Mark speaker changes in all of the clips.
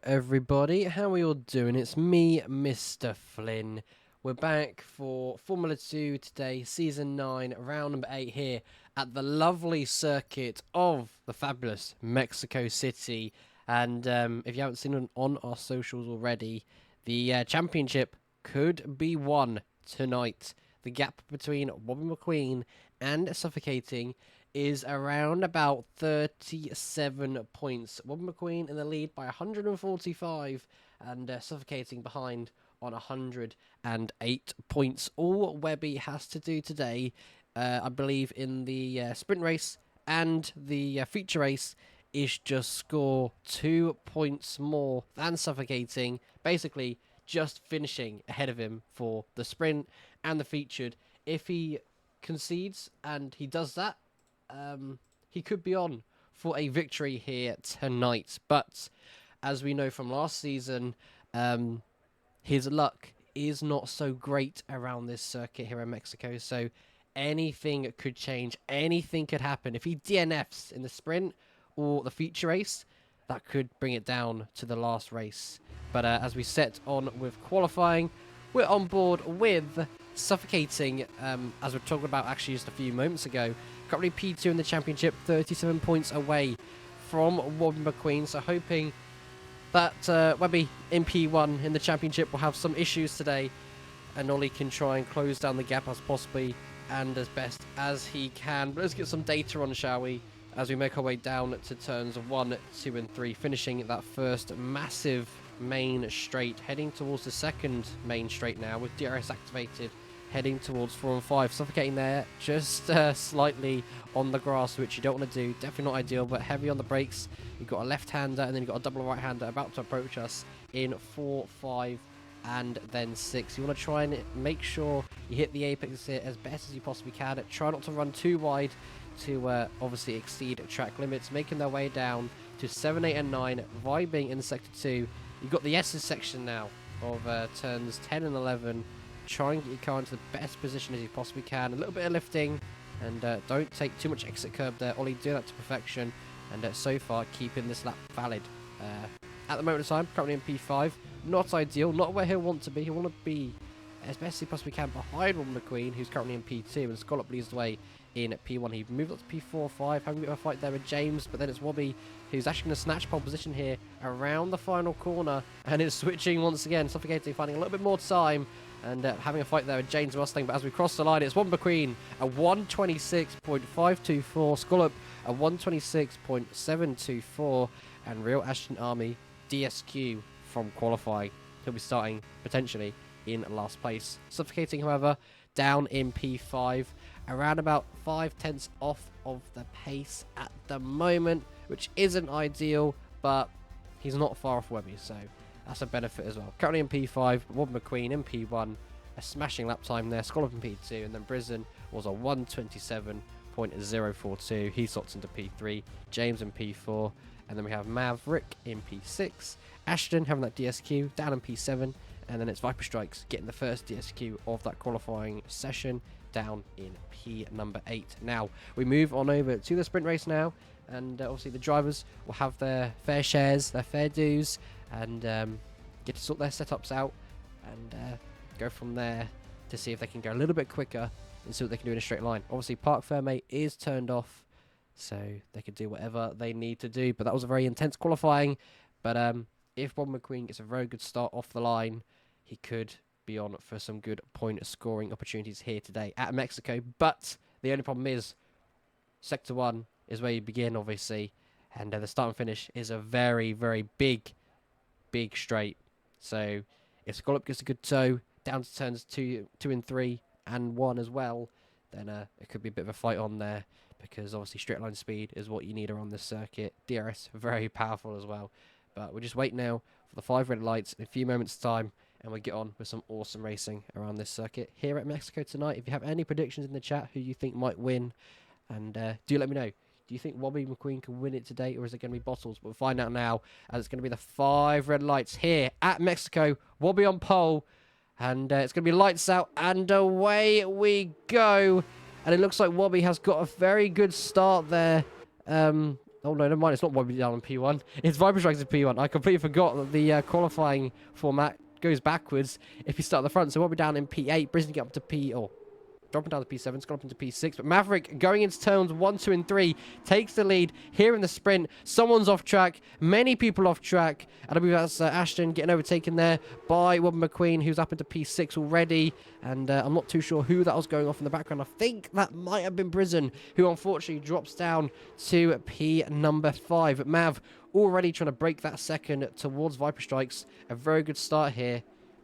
Speaker 1: everybody, how are you all doing? It's me, Mr. Flynn. We're back for Formula 2 today, Season 9, Round number 8 here at the lovely circuit of the fabulous Mexico City. And if you haven't seen it on our socials already, the championship could be won tonight. The gap between Bobby McQueen and Suffocating is around about 37 points. Bobby McQueen in the lead by 145 and Suffocating behind on 108 points. All Webby has to do today, I believe, in the sprint race and the feature race is just score 2 points more than Suffocating, basically just finishing ahead of him for the sprint and the featured. If he concedes and he does that, he could be on for a victory here tonight. But as we know from last season, his luck is not so great around this circuit here in Mexico. So anything could change. Anything could happen. If he DNFs in the sprint or the feature race, that could bring it down to the last race. But as we set on with qualifying, we're on board with Suffocating, as we are talking about actually just a few moments ago. Currently P2 in the championship, 37 points away from Bobby McQueen. So hoping that Webby in P1 in the championship will have some issues today, and Ollie can try and close down the gap as possibly and as best as he can. But let's get some data on, shall we, as we make our way down to turns 1, 2 and 3, finishing that first massive main straight, heading towards the second main straight now with DRS activated, heading towards 4 and 5. Suffocating there, just slightly on the grass, which you don't want to do. Definitely not ideal, but heavy on the brakes. You've got a left-hander and then you've got a double right-hander about to approach us in 4, 5 and then 6. You want to try and make sure you hit the apex here as best as you possibly can. Try not to run too wide to obviously exceed track limits, making their way down to 7, 8 and 9, vibing in sector 2. You've got the S's section now of turns 10 and 11. Try and get your car into the best position as you possibly can. A little bit of lifting, and don't take too much exit curb there. Ollie doing that to perfection, and so far keeping this lap valid. At the moment of time, currently in P5. Not ideal, not where he'll want to be. He'll want to be as best as he possibly can behind Ron McQueen, who's currently in P2, and Scallop leads the way in P1. He moved up to P4, 5, having a bit of a fight there with James, but then it's Wobby who's actually going to snatch pole position here around the final corner, and it's switching once again. Suffocating, finding a little bit more time, and having a fight there with James Mustang, but as we cross the line, it's Bobby McQueen, a 126.524, Scallop, a 126.724, and Real Ashton Army, DSQ from qualifying. He'll be starting, potentially, in last place. Suffocating, however, down in P5, around about 5/10 off of the pace at the moment, which isn't ideal, but he's not far off Webby, so that's a benefit as well. Currently in P5, Bob McQueen in P1, a smashing lap time there, Scallop in P2, and then Brisbane was a 127.042. He slots into P3, James in P4, and then we have Maverick in P6, Ashton having that DSQ down in P7, and then it's Viper Strikes getting the first DSQ of that qualifying session down in P number 8. Now, we move on over to the sprint race now, and obviously the drivers will have their fair shares, their fair dues, and get to sort their setups out and go from there to see if they can go a little bit quicker and see what they can do in a straight line. Obviously, Park Ferme is turned off, so they can do whatever they need to do, but that was a very intense qualifying. But if Bob McQueen gets a very good start off the line, he could be on for some good point scoring opportunities here today at Mexico. But the only problem is Sector 1 is where you begin, obviously, and the start and finish is a very, very big straight. So if Scallop gets a good toe down to turns 2 and 3 and 1 as well, then it could be a bit of a fight on there, because obviously straight line speed is what you need around this circuit. DRS very powerful as well. But we'll just wait now for the 5 red lights in a few moments time, and we get on with some awesome racing around this circuit here at Mexico tonight. If you have any predictions in the chat who you think might win, and do let me know. Do you think Bobby McQueen can win it today, or is it going to be Bottles? We'll find out now, as it's going to be the 5 red lights here at Mexico. Bobby on pole, and it's going to be lights out, and away we go. And it looks like Wobby has got a very good start there Oh, no, never mind. It's not Webby down in P1. It's Viper Strikes in P1. I completely forgot that the qualifying format goes backwards if you start at the front. So Webby down in P8. Brisbane get up to P... Oh, dropping down to P7. It's gone up into P6. But Maverick going into turns 1, 2, and 3 takes the lead here in the sprint. Someone's off track. Many people off track. And I believe that's Ashton getting overtaken there by Robin McQueen, who's up into P6 already. And I'm not too sure who that was going off in the background. I think that might have been Brisbane, who unfortunately drops down to P number 5. But Mav already trying to break that second towards Viper Strikes. A very good start here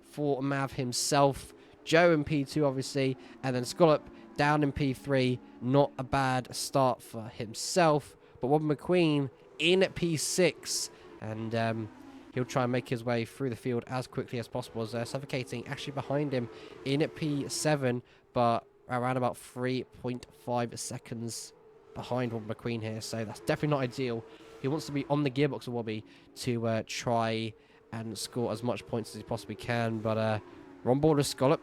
Speaker 1: for Mav himself. Joe in P2, obviously, and then Scallop down in P3. Not a bad start for himself. But Robin McQueen in P6, and he'll try and make his way through the field as quickly as possible. As suffocating actually behind him in P7, but around about 3.5 seconds behind Robin McQueen here. So that's definitely not ideal. He wants to be on the gearbox of Wobby to try and score as much points as he possibly can, but we're on board with Scallop,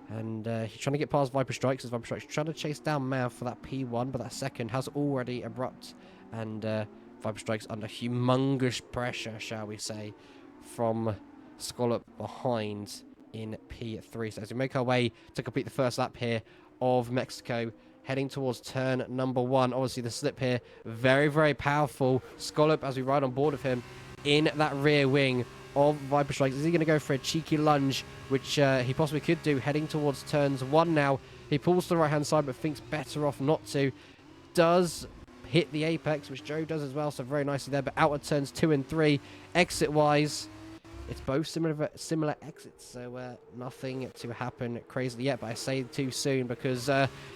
Speaker 1: and he's trying to get past Viper Strikes, as Viper Strikes trying to chase down Mav for that P1, but that second has already abrupt, and Viper Strikes under humongous pressure, shall we say, from Scallop behind in P3. So as we make our way to complete the first lap here of Mexico, heading towards turn number 1. Obviously the slip here, very, very powerful. Scallop, as we ride on board of him, in that rear wing of Viper Strikes. Is he going to go for a cheeky lunge, which he possibly could do, heading towards turns 1 now. He pulls to the right-hand side, but thinks better off not to. Does hit the apex, which Joe does as well, so very nicely there. But out of turns 2 and 3, exit-wise, it's both similar exits, so nothing to happen crazily yet. But I say too soon, because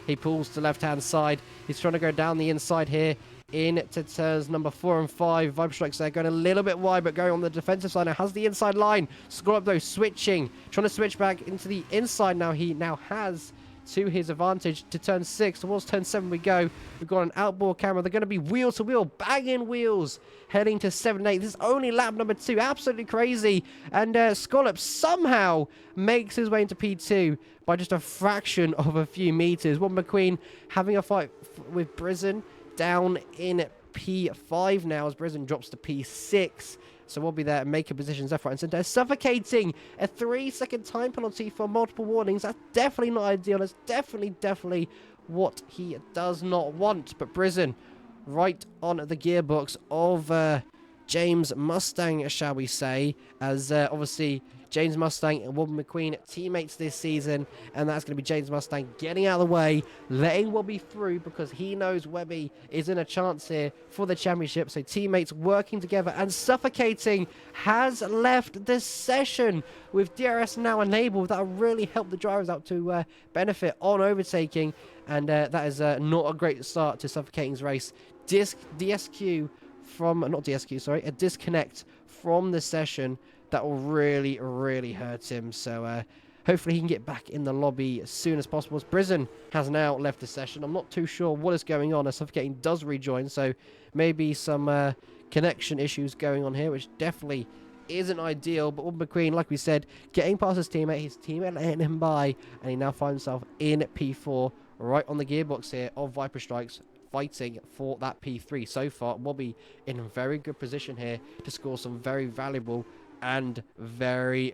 Speaker 1: he pulls to the left-hand side. He's trying to go down the inside here into turns number 4 and 5. Viper Strikes there, going a little bit wide, but going on the defensive side now. Has the inside line. Scallop, though, switching. Trying to switch back into the inside now. He now has to his advantage to turn 6. Towards turn 7 we go. We've got an outboard camera. They're going to be wheel to wheel, banging wheels, heading to 7 and 8. This is only lap number 2. Absolutely crazy. And Scallop somehow makes his way into P2 by just a fraction of a few meters. Robin McQueen having a fight with Brisbane down in P5 now, as Brisbane drops to P6. So we'll be there and making positions left, right, and centre. Suffocating a 3-second time penalty for multiple warnings. That's definitely not ideal. That's definitely what he does not want. But Brisbane right on the gearbox of James Mustang, shall we say, as obviously James Mustang and Wobby McQueen teammates this season, and that's going to be James Mustang getting out of the way, letting Wobby through, because he knows Webby is in a chance here for the championship. So teammates working together, and Suffocating has left this session with DRS now enabled. That'll really help the drivers out to benefit on overtaking, and that is not a great start to Suffocating's race. DSQ from, not DSQ, sorry, a disconnect from the session that will really hurt him. So hopefully he can get back in the lobby as soon as possible. As Brisbane has now left the session. I'm not too sure what is going on as Suffocating does rejoin, so maybe some connection issues going on here, which definitely isn't ideal. But Wobby McQueen, like we said, getting past his teammate letting him by, and he now finds himself in P4, right on the gearbox here of Viper Strikes, fighting for that P3. So far, Wobby in a very good position here to score some very valuable and very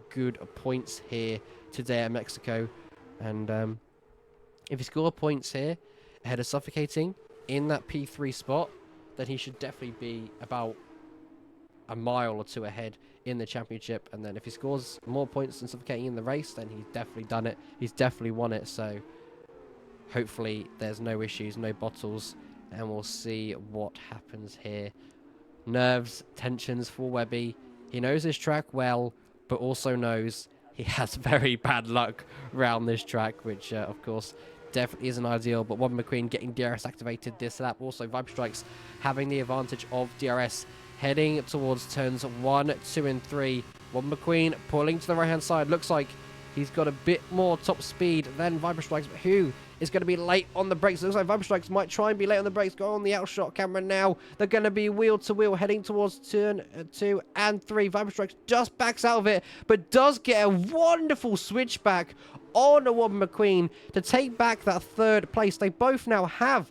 Speaker 1: good points here today at Mexico. And if he scores points here ahead of Suffocating in that P3 spot, then he should definitely be about a mile or two ahead in the championship. And then if he scores more points than Suffocating in the race, then he's definitely done it. He's definitely won it. So hopefully there's no issues, no bottles, and we'll see what happens here. Nerves, tensions for Webby. He knows his track well, but also knows he has very bad luck around this track, which, of course, definitely isn't ideal. But Wobby McQueen getting DRS activated this lap. Also, Viper Strikes having the advantage of DRS, heading towards turns 1, 2, and 3. Wobby McQueen pulling to the right-hand side. Looks like he's got a bit more top speed than Viper Strikes, but who is going to be late on the brakes? It looks like Viper Strikes might try and be late on the brakes. Go on the outshot camera now. They're going to be wheel to wheel heading towards turn 2 and 3. Viper Strikes just backs out of it, but does get a wonderful switchback on a Wobby McQueen to take back that 3rd place. They both now have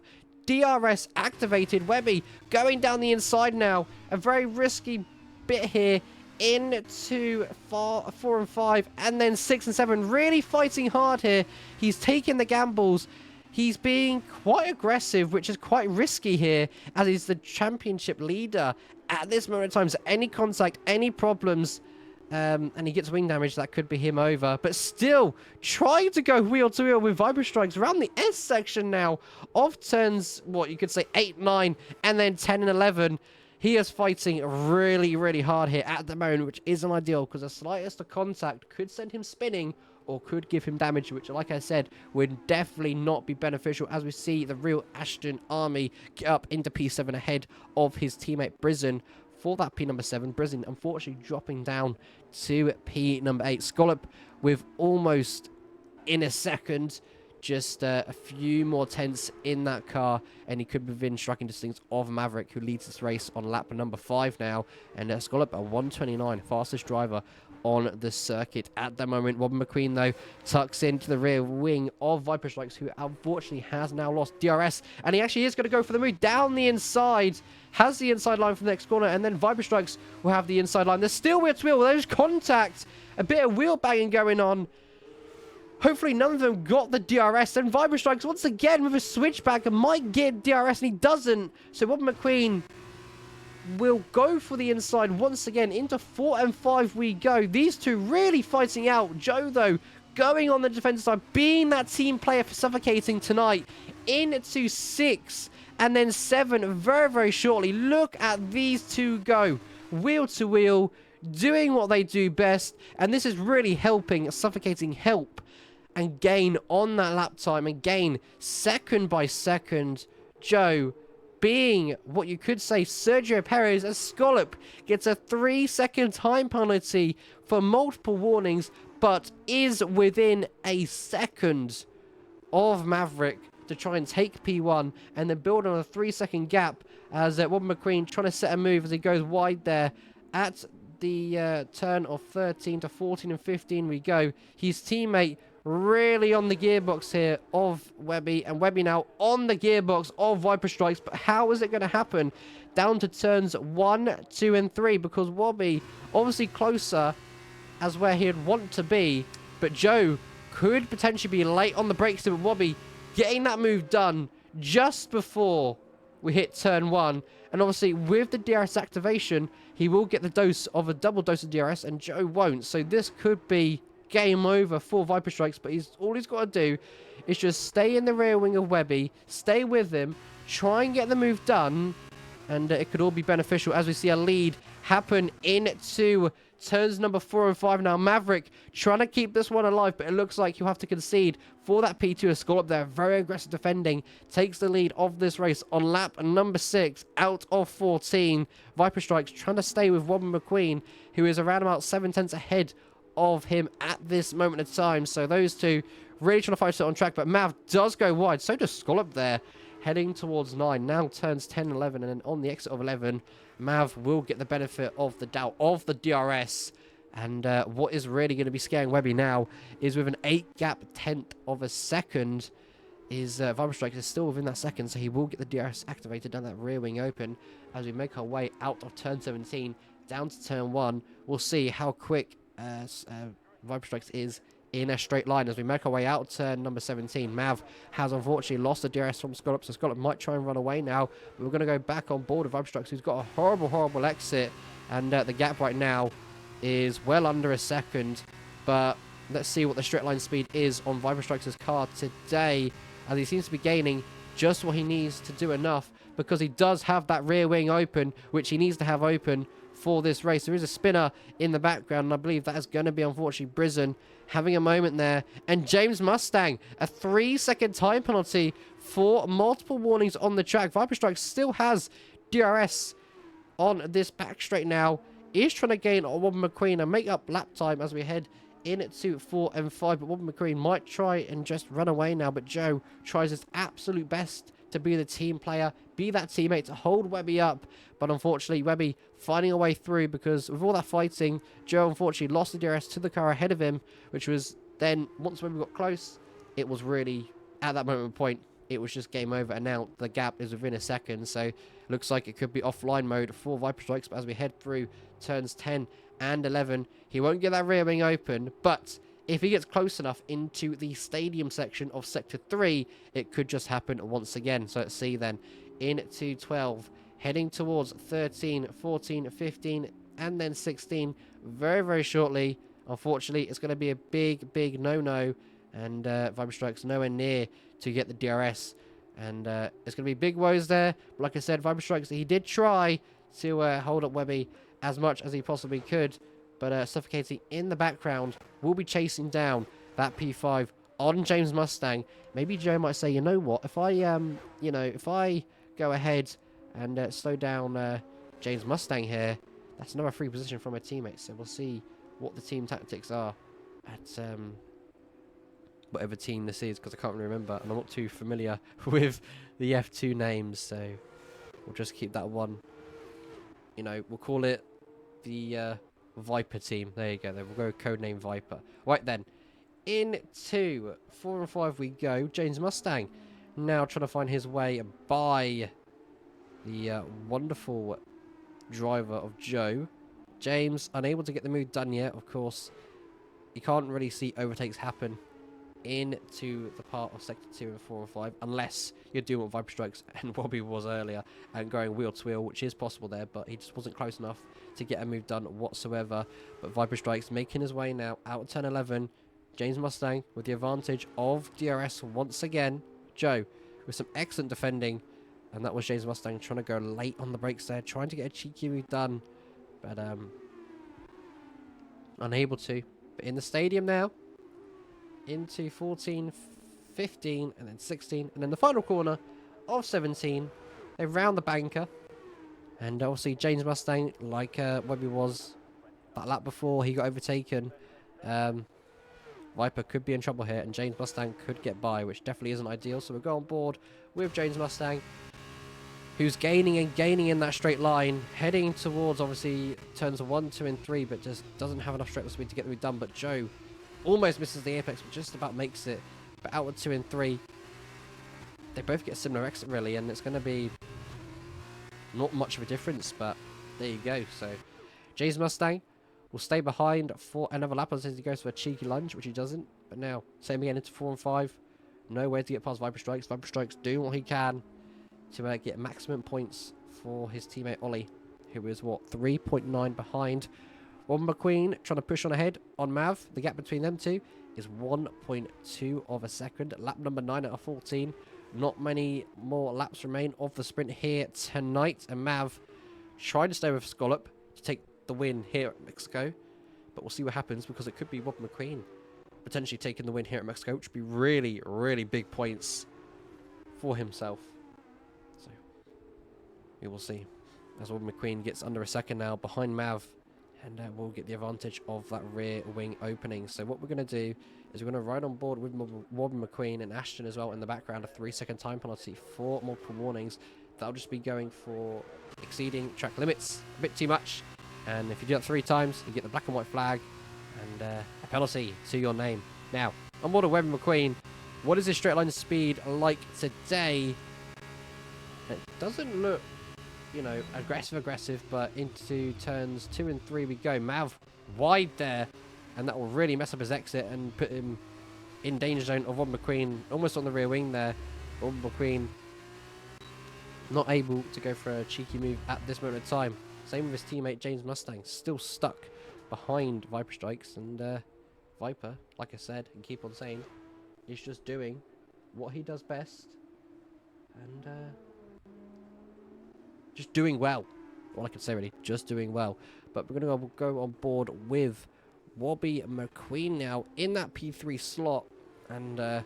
Speaker 1: DRS activated. Webby going down the inside now. A very risky bit here into 4 and 5, and then 6 and 7. Really fighting hard here. He's taking the gambles. He's being quite aggressive, which is quite risky here, as he's the championship leader at this moment in time. So any contact, any problems, and he gets wing damage, that could be him over. But still, trying to go wheel to wheel with Vibra Strikes around the S section now of turns, what you could say, 8, 9, and then 10 and 11. He is fighting really, really hard here at the moment, which isn't ideal, because the slightest of contact could send him spinning or could give him damage, which, like I said, would definitely not be beneficial, as we see the real Ashton army get up into P7 ahead of his teammate Brizen for that P number 7. Brizen, unfortunately, dropping down to P number 8. Scallop with almost in a second. Just a few more tenths in that car, and he could be within striking distance of Maverick, who leads this race on lap number 5 now. And Scallop, a 1:29, fastest driver on the circuit at the moment. Robin McQueen, though, tucks into the rear wing of Viper Strikes, who unfortunately has now lost DRS, and he actually is going to go for the move down the inside. Has the inside line for the next corner, and then Viper Strikes will have the inside line. There's still wheel to wheel. There's contact. A bit of wheel banging going on. Hopefully none of them got the DRS. And Vibra Strikes once again with a switchback and might get DRS, and he doesn't. So Robin McQueen will go for the inside once again. Into 4 and 5 we go. These two really fighting out. Joe, though, going on the defensive side, being that team player for suffocating tonight. Into 6 and then 7 very, very shortly. Look at these two go. Wheel to wheel, doing what they do best. And this is really helping Suffocating help and gain on that lap time, and gain second by second. Joe being what you could say Sergio Perez, as Scallop gets a 3-second time penalty for multiple warnings, but is within a second of Maverick to try and take P1 and then build on a 3-second gap, as Robin McQueen trying to set a move as he goes wide there at the turn of 13 to 14 and 15 we go. His teammate really on the gearbox here of Webby, and Webby now on the gearbox of Viper Strikes. But how is it going to happen down to turns 1, 2 and 3, because Webby obviously closer as where he'd want to be, but Joe could potentially be late on the brakes to Webby getting that move done just before we hit turn 1. And obviously with the DRS activation, he will get the dose of a double dose of DRS, and Joe won't. So this could be game over for Viper Strikes, but all he's got to do is just stay in the rear wing of Webby, stay with him, try and get the move done, and it could all be beneficial, as we see a lead happen into turns number 4 and 5 now. Maverick trying to keep this one alive, but it looks like you have to concede for that P2. A score up there, very aggressive defending, takes the lead of this race on lap number 6 out of 14. Viper Strikes trying to stay with Robin McQueen, who is around about 7 tenths ahead of him at this moment of time. So those two really trying to fight it on track, but Mav does go wide. So does Scallop there, heading towards 9. Now turns 10 and 11, and then on the exit of 11, Mav will get the benefit of the doubt of the DRS. And what is really going to be scaring Webby now is with an 8-gap tenth of a second, is Viper Strike is still within that second, so he will get the DRS activated down that rear wing open as we make our way out of turn 17 down to turn 1. We'll see how quick Viper Strikes is in a straight line as we make our way out turn number 17. Mav has unfortunately lost the DRS from Scallop, so Scallop might try and run away now, but we're going to go back on board with Viper Strikes, who's got a horrible exit, and the gap right now is well under a second. But let's see what the straight line speed is on Viper Strikes' car today, as he seems to be gaining just what he needs to do enough, because he does have that rear wing open, which he needs to have open for this race. There is a spinner in the background, and I believe that is going to be, unfortunately, Brizen having a moment there. And James Mustang, a 3-second time penalty for multiple warnings on the track. Viper Strike still has DRS on this back straight now. Is trying to gain on Robin McQueen and make up lap time as we head into 4 and 5. But Robin McQueen might try and just run away now. But Joe tries his absolute best to be the team player, be that teammate to hold Webby up. But unfortunately, Webby finding a way through, because with all that fighting, Joe unfortunately lost the DRS to the car ahead of him, which was then, once Webby got close, it was really, at that moment point, it was just game over. And now the gap is within a second. So looks like it could be offline mode for Viper Strikes. But as we head through turns 10 and 11, he won't get that rear wing open. But if he gets close enough into the stadium section of Sector 3, it could just happen once again. So let's see then. Into 12, heading towards 13, 14, 15, and then 16 very, very shortly. Unfortunately, it's going to be a big, big no-no. And Viper Strikes nowhere near to get the DRS. And it's going to be big woes there. But like I said, Viper Strikes, he did try to hold up Webby as much as he possibly could. But Suffocating in the background will be chasing down that P5 on James Mustang. Maybe Joe might say, you know what, if I, if I go ahead and slow down James Mustang here, that's another free position from my teammates. So we'll see what the team tactics are at whatever team this is, because I can't really remember, and I'm not too familiar with the F2 names, so we'll just keep that one. We'll call it the Viper team. There you go. Then we'll go codename Viper. Right then, into 4 and 5 we go. James Mustang now trying to find his way by the wonderful driver of Joe. James unable to get the move done yet. Of course, you can't really see overtakes happen into the part of Sector 2 and 4 and 5 unless you're doing what Viper Strikes and Bobby was earlier and going wheel to wheel, which is possible there, but he just wasn't close enough to get a move done whatsoever. But Viper Strikes making his way now out of turn 11. James Mustang with the advantage of DRS once again. Joe with some excellent defending, and that was James Mustang trying to go late on the brakes there, trying to get a cheeky move done, but unable to. But in the stadium now, into 14, 15, and then 16, and then the final corner of 17, they round the banker, and obviously James Mustang, like Webby was that lap before he got overtaken, Viper could be in trouble here, and James Mustang could get by, which definitely isn't ideal. So we'll go on board with James Mustang, who's gaining and gaining in that straight line, heading towards obviously turns 1, 2, and 3, but just doesn't have enough straight speed to get them done. But Joe almost misses the apex, but just about makes it. But out of 2 and 3, they both get a similar exit really, and it's going to be not much of a difference, but there you go. So James Mustang will stay behind for another lap until he goes for a cheeky lunge, which he doesn't. But now, same again into 4 and 5. Nowhere to get past Viper Strikes. Viper Strikes doing what he can to get maximum points for his teammate Ollie, who is, 3.9 behind. Ron McQueen trying to push on ahead on Mav. The gap between them two is 1.2 of a second. Lap number 9 out of 14. Not many more laps remain of the sprint here tonight. And Mav trying to stay with Scallop to take the win here at Mexico. But we'll see what happens, because it could be Rob McQueen potentially taking the win here at Mexico, which would be really, really big points for himself. So we will see. As Rob McQueen gets under a second now behind Mav. And we'll get the advantage of that rear wing opening. So what we're going to do is we're going to ride on board with Robin McQueen and Ashton as well in the background. A 3-second time penalty, 4 multiple warnings. That'll just be going for exceeding track limits a bit too much. And if you do that 3 times, you get the black and white flag and a penalty to your name. Now, on board with Robin McQueen, what is his straight line speed like today? It doesn't look, aggressive, but into turns 2 and 3 we go. Mav wide there, and that will really mess up his exit and put him in danger zone of Rob McQueen, almost on the rear wing there. Rob McQueen not able to go for a cheeky move at this moment in time. Same with his teammate James Mustang, still stuck behind Viper Strikes, and Viper, like I said and keep on saying, is just doing what he does best, and just doing well. All I can say really, just doing well. But we're going to go on board with Wobby McQueen now in that P3 slot, and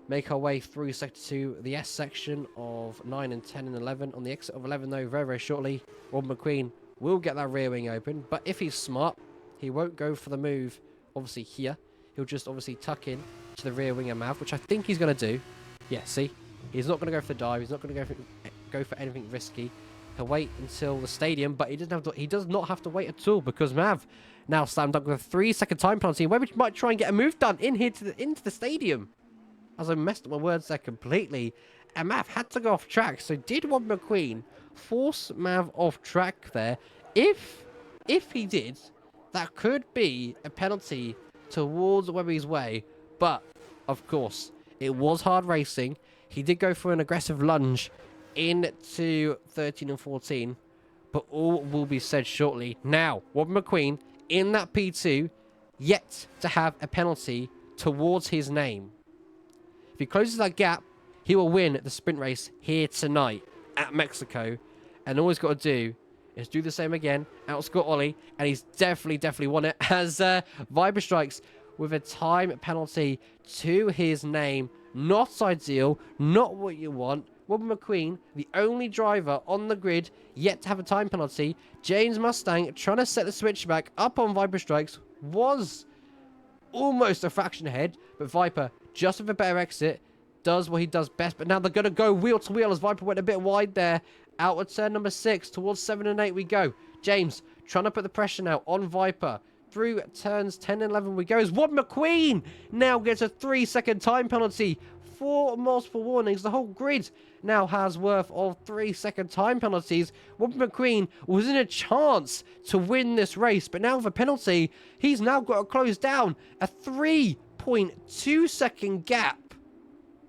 Speaker 1: make our way through Sector 2, the S section of 9 and 10 and 11. On the exit of 11 though, very, very shortly, Rob McQueen will get that rear wing open. But if he's smart, he won't go for the move, obviously here. He'll just obviously tuck in to the rear wing of Mav, which I think he's going to do. Yeah, see? He's not going to go for the dive. He's not going to go for anything risky. He'll wait until the stadium, but he does not have to wait at all, because Mav now slammed up with a 3-second time penalty. Webby might try and get a move done in here into the stadium. as I messed up my words there completely. And Mav had to go off track. So did Rob McQueen force Mav off track there? If he did, that could be a penalty towards Webby's way. But, of course, it was hard racing. He did go for an aggressive lunge into 13 and 14. But all will be said shortly. Now, Rob McQueen in that P2, yet to have a penalty towards his name. If he closes that gap, he will win the sprint race here tonight at Mexico. And all he's got to do is do the same again, outscore Ollie, and he's definitely won it as Viper strikes with a time penalty to his name. Not ideal, not what you want. Robin McQueen, the only driver on the grid yet to have a time penalty. James Mustang trying to set the switchback up on Viper strikes, was almost a fraction ahead, but Viper, just with a better exit, does what he does best. But now they're going to go wheel to wheel as Viper went a bit wide there. Out of turn number 6, towards 7 and 8 we go. James trying to put the pressure now on Viper. Through turns 10 and 11 we go as Rob McQueen now gets a 3-second time penalty for multiple warnings. The whole grid now has worth of 3-second time penalties. Rob McQueen was in a chance to win this race, but now with a penalty, he's now got to close down a 3.2-second gap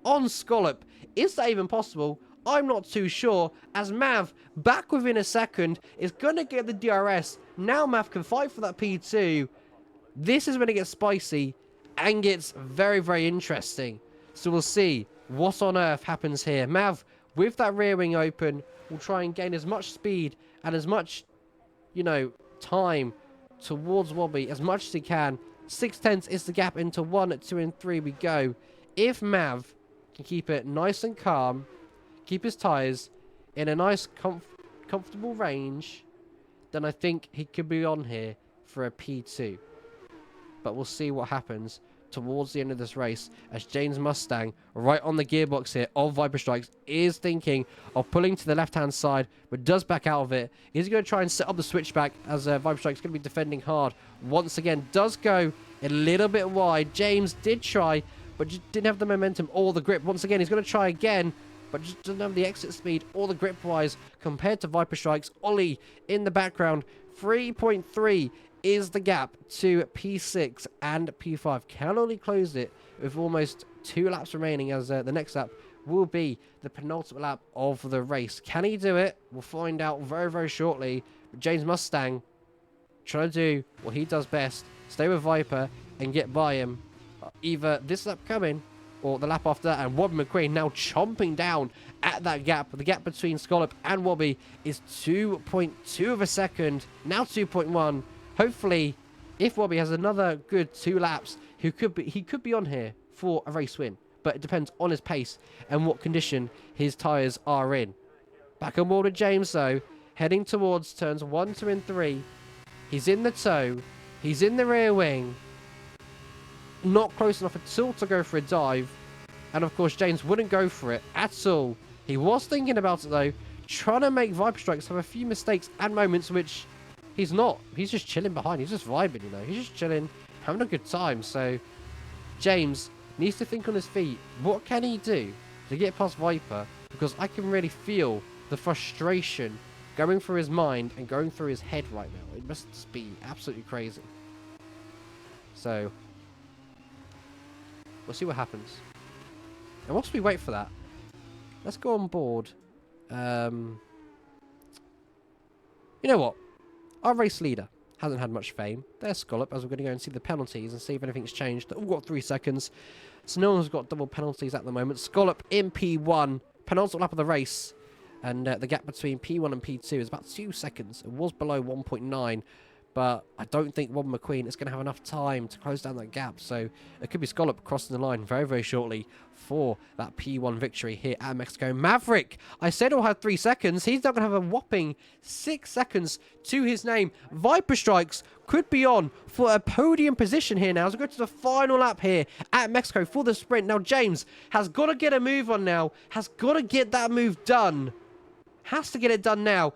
Speaker 1: on Scollop. Is that even possible? I'm not too sure, as Mav, back within a second, is going to get the DRS. Now Mav can fight for that P2. This is when it gets spicy and gets very interesting. So we'll see what on earth happens here. Mav, with that rear wing open, will try and gain as much speed and as much, time towards Wobby as much as he can. 6/10 is the gap into 1, 2, and 3 we go. If Mav can keep it nice and calm, keep his tyres in a nice comfortable range, then I think he could be on here for a P2. But we'll see what happens towards the end of this race as James Mustang, right on the gearbox here of Viper Strikes, is thinking of pulling to the left-hand side, but does back out of it. He's going to try and set up the switchback as Viper Strikes going to be defending hard. Once again, does go a little bit wide. James did try, but just didn't have the momentum or the grip. Once again, he's going to try again, but just doesn't have the exit speed or the grip-wise compared to Viper Strikes. Ollie in the background, 3.3 is the gap to P6 and P5. Can only close it with almost 2 laps remaining, as the next lap will be the penultimate lap of the race. Can he do it? We'll find out very shortly. But James Mustang trying to do what he does best, stay with Viper and get by him. Either this lap coming or the lap after that, and Wobby McQueen now chomping down at that gap. The gap between Scollop and Wobby is 2.2 of a second, now 2.1. Hopefully, if Wobby has another good 2 laps, he could be on here for a race win. But it depends on his pace and what condition his tyres are in. Back on board with James, though, heading towards turns 1, 2, and 3. He's in the toe. He's in the rear wing. Not close enough at all to go for a dive. And, of course, James wouldn't go for it at all. He was thinking about it, though, trying to make Viper Strikes have a few mistakes and moments which he's not. He's just chilling behind. He's just vibing, He's just chilling, having a good time. So, James needs to think on his feet. What can he do to get past Viper? Because I can really feel the frustration going through his mind and going through his head right now. It must be absolutely crazy. So, we'll see what happens. And whilst we wait for that, let's go on board. You know what? Our race leader hasn't had much fame. There's Scollop, as we're going to go and see the penalties and see if anything's changed. They've all got 3 seconds. So no one's got double penalties at the moment. Scollop in P1, penultimate lap of the race. And the gap between P1 and P2 is about 2 seconds. It was below 1.9. But I don't think Rob McQueen is going to have enough time to close down that gap. So it could be Scollop crossing the line very shortly for that P1 victory here at Mexico. Maverick, I said he'll have 3 seconds. He's now going to have a whopping 6 seconds to his name. Viper Strikes could be on for a podium position here now as we go to the final lap here at Mexico for the sprint. Now James has got to get a move on now. Has got to get that move done. Has to get it done now.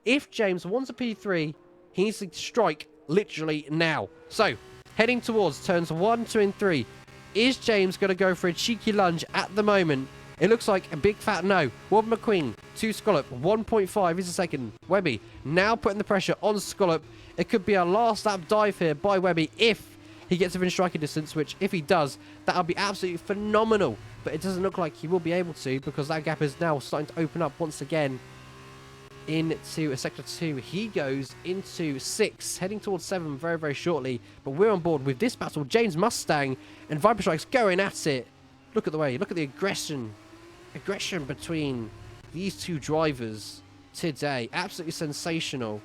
Speaker 1: If James wants a P3... he needs to strike literally now. So, heading towards turns 1, 2, and 3. Is James going to go for a cheeky lunge at the moment? It looks like a big fat no. Rob McQueen to Scollop. 1.5 is a second. Webby now putting the pressure on Scollop. It could be a last lap dive here by Webby if he gets within striking distance, which if he does, that'll be absolutely phenomenal. But it doesn't look like he will be able to, because that gap is now starting to open up once again into a sector 2. He goes into 6, heading towards 7 very, very shortly. But we're on board with this battle. James Mustang and Viper Strikes going at it. Look at the way, look at the aggression between these two drivers today. Absolutely sensational.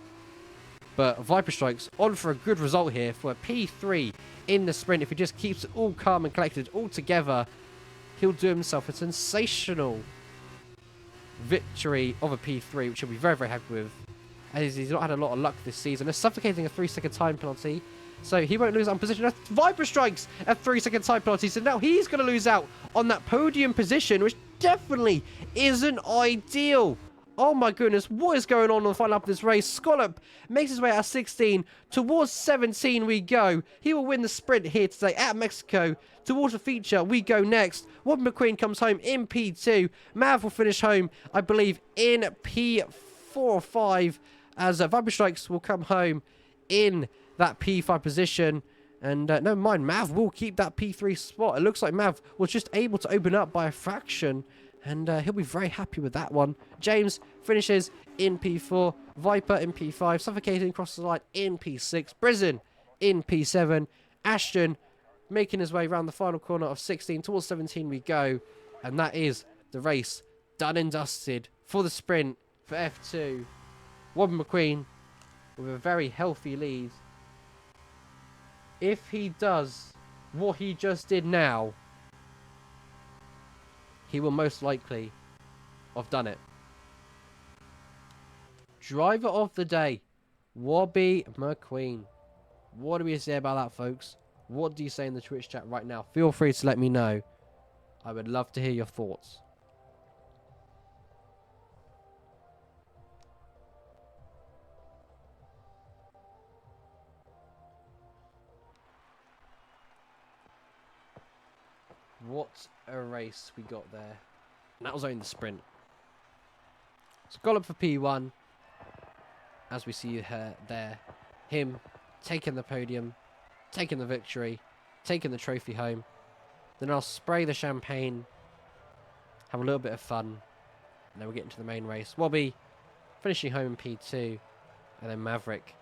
Speaker 1: But Viper Strikes on for a good result here for a P3 in the sprint. If he just keeps it all calm and collected all together, he'll do himself a sensational victory of a P3, which he'll be very, very happy with. As he's not had a lot of luck this season. They're suffocating a 3-second time penalty, so he won't lose out on position. Viper Strikes a 3-second time penalty, so now he's going to lose out on that podium position, which definitely isn't ideal. Oh my goodness, what is going on the final lap of this race? Scollop makes his way out of 16. Towards 17 we go. He will win the sprint here today at Mexico. Towards the feature we go next. Rob McQueen comes home in P2. Mav will finish home, I believe, in P4 or 5. As Viper Strikes will come home in that P5 position. And never mind, Mav will keep that P3 spot. It looks like Mav was just able to open up by a fraction. And he'll be very happy with that one. James finishes in P4. Viper in P5. Suffocating across the line in P6. Brison in P7. Ashton making his way around the final corner of 16. Towards 17 we go. And that is the race done and dusted for the sprint for F2. Robin McQueen with a very healthy lead. If he does what he just did now, he will most likely have done it. Driver of the day, Robbie McQueen. What do we say about that, folks? What do you say in the Twitch chat right now? Feel free to let me know. I would love to hear your thoughts. What a race we got there. And that was only the sprint. Scollop for P1. As we see her there. Him taking the podium. Taking the victory. Taking the trophy home. Then I'll spray the champagne. Have a little bit of fun. And then we'll get into the main race. Wobby finishing home in P2. And then Maverick.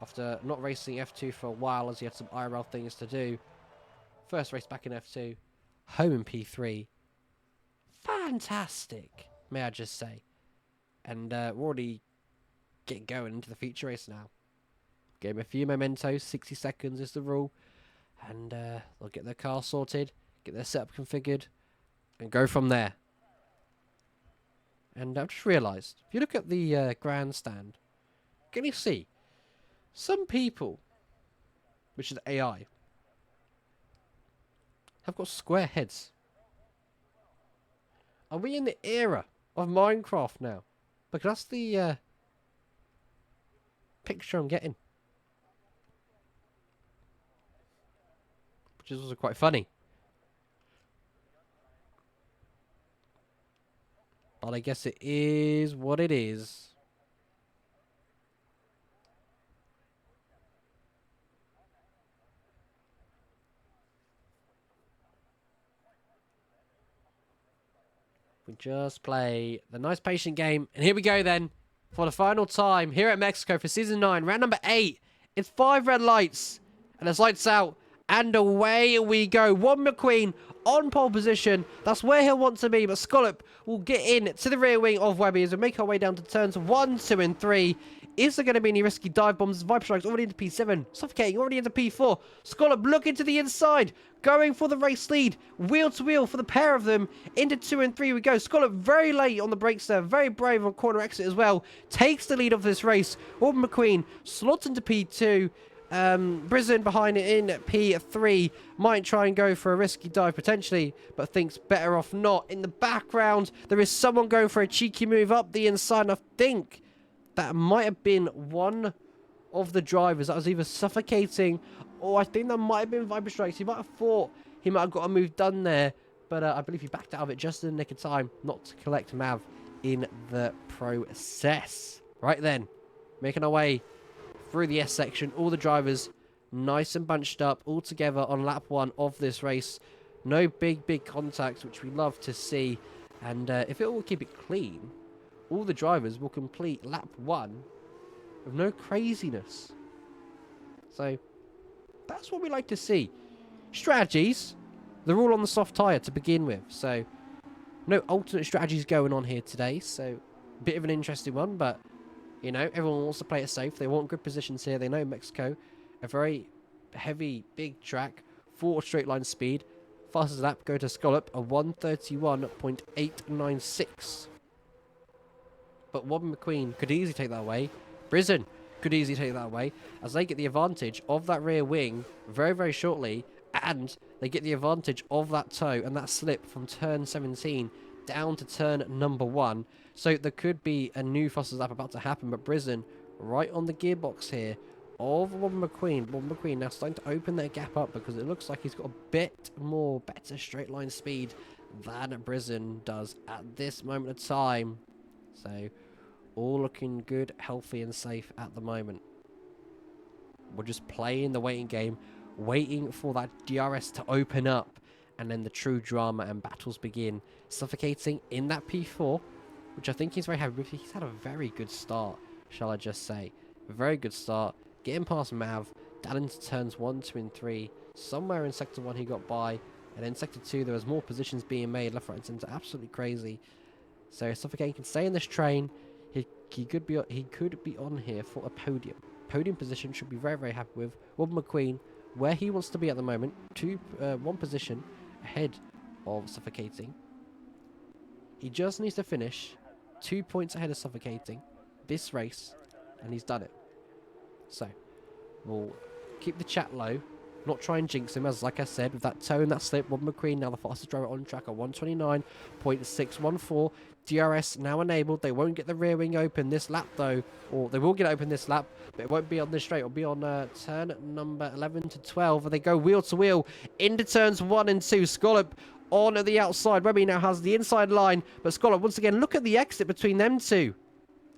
Speaker 1: After not racing F2 for a while as he had some IRL things to do. First race back in F2. Home in P3. Fantastic, may I just say. And we're already getting going into the feature race now. Give him a few mementos. 60 seconds is the rule. And they'll get their car sorted, get their setup configured, and go from there. And I've just realised, if you look at the grandstand, can you see some people, which is AI, have got square heads? Are we in the era of Minecraft now? Because that's the picture I'm getting. Which is also quite funny. But I guess it is what it is. We just play the nice patient game. And here we go then. For the final time here at Mexico for Season 9. Round number 8. It's 5 red lights. And it's lights out. And away we go. Rob McQueen on pole position. That's where he'll want to be. But Scollop will get in to the rear wing of Webby as we make our way down to turns 1, 2, and 3. Is there going to be any risky dive bombs? Viper Strikes already into P7. Suffocating already into P4. Scollop looking to the inside. Going for the race lead. Wheel to wheel for the pair of them. Into 2 and 3 we go. Scollop very late on the brakes there. Very brave on corner exit as well. Takes the lead of this race. Robin McQueen slots into P2. Brison behind it in P3. Might try and go for a risky dive potentially, but thinks better off not. In the background, there is someone going for a cheeky move up the inside, and I think that might have been one of the drivers that was either suffocating, or I think that might have been Viper Strikes. He might have thought He might have got a move done there, but I believe he backed out of it just in the nick of time not to collect Mav in the process. Right then, making our way through the S section. All the drivers nice and bunched up all together on lap 1 of this race. No big contacts, which we love to see. And if it will keep it clean, all the drivers will complete lap 1 with no craziness. So that's what we like to see. Strategies, they're all on the soft tyre to begin with. So no alternate strategies going on here today. So a bit of an interesting one, but you know, everyone wants to play it safe. They want good positions here. They know Mexico, a very heavy, big track, 4 straight line speed. Fastest lap go to Scallop, a 1:31.896. But Wobbin McQueen could easily take that away. Brisen could easily take that away, as they get the advantage of that rear wing very shortly, and they get the advantage of that toe and that slip from turn 17 down to turn number 1. So there could be a new fastest lap about to happen, but Brisen right on the gearbox here of Wobbin McQueen. Wobbin McQueen now starting to open that gap up because it looks like he's got a bit more better straight line speed than Brisen does at this moment of time. So all looking good, healthy and safe at the moment. We're just playing the waiting game, waiting for that DRS to open up, and then the true drama and battles begin. Suffocating in that P4, which I think he's very happy with. He's had a very good start, shall I just say. A very good start. Getting past Mav, down into turns 1, 2 and 3. Somewhere in Sector 1 he got by, and in Sector 2 there was more positions being made left, right and centre. Absolutely crazy. So Suffocating can stay in this train. He could be on here for a podium. Podium position should be very happy with. Wobbin McQueen, where he wants to be at the moment, 1 position ahead of Suffocating. He just needs to finish 2 points ahead of Suffocating this race, and he's done it. So we'll keep the chat low, not try and jinx him, as like I said, with that toe and that slip. Wobbin McQueen now the fastest driver on track at 1:29.614. DRS now enabled. They won't get the rear wing open this lap though, or they will get it open this lap, but it won't be on this straight. It'll be on turn number 11 to 12, and they go wheel to wheel into turns 1 and 2. Scallop on the outside. Webby now has the inside line, but Scallop once again, look at the exit between them two.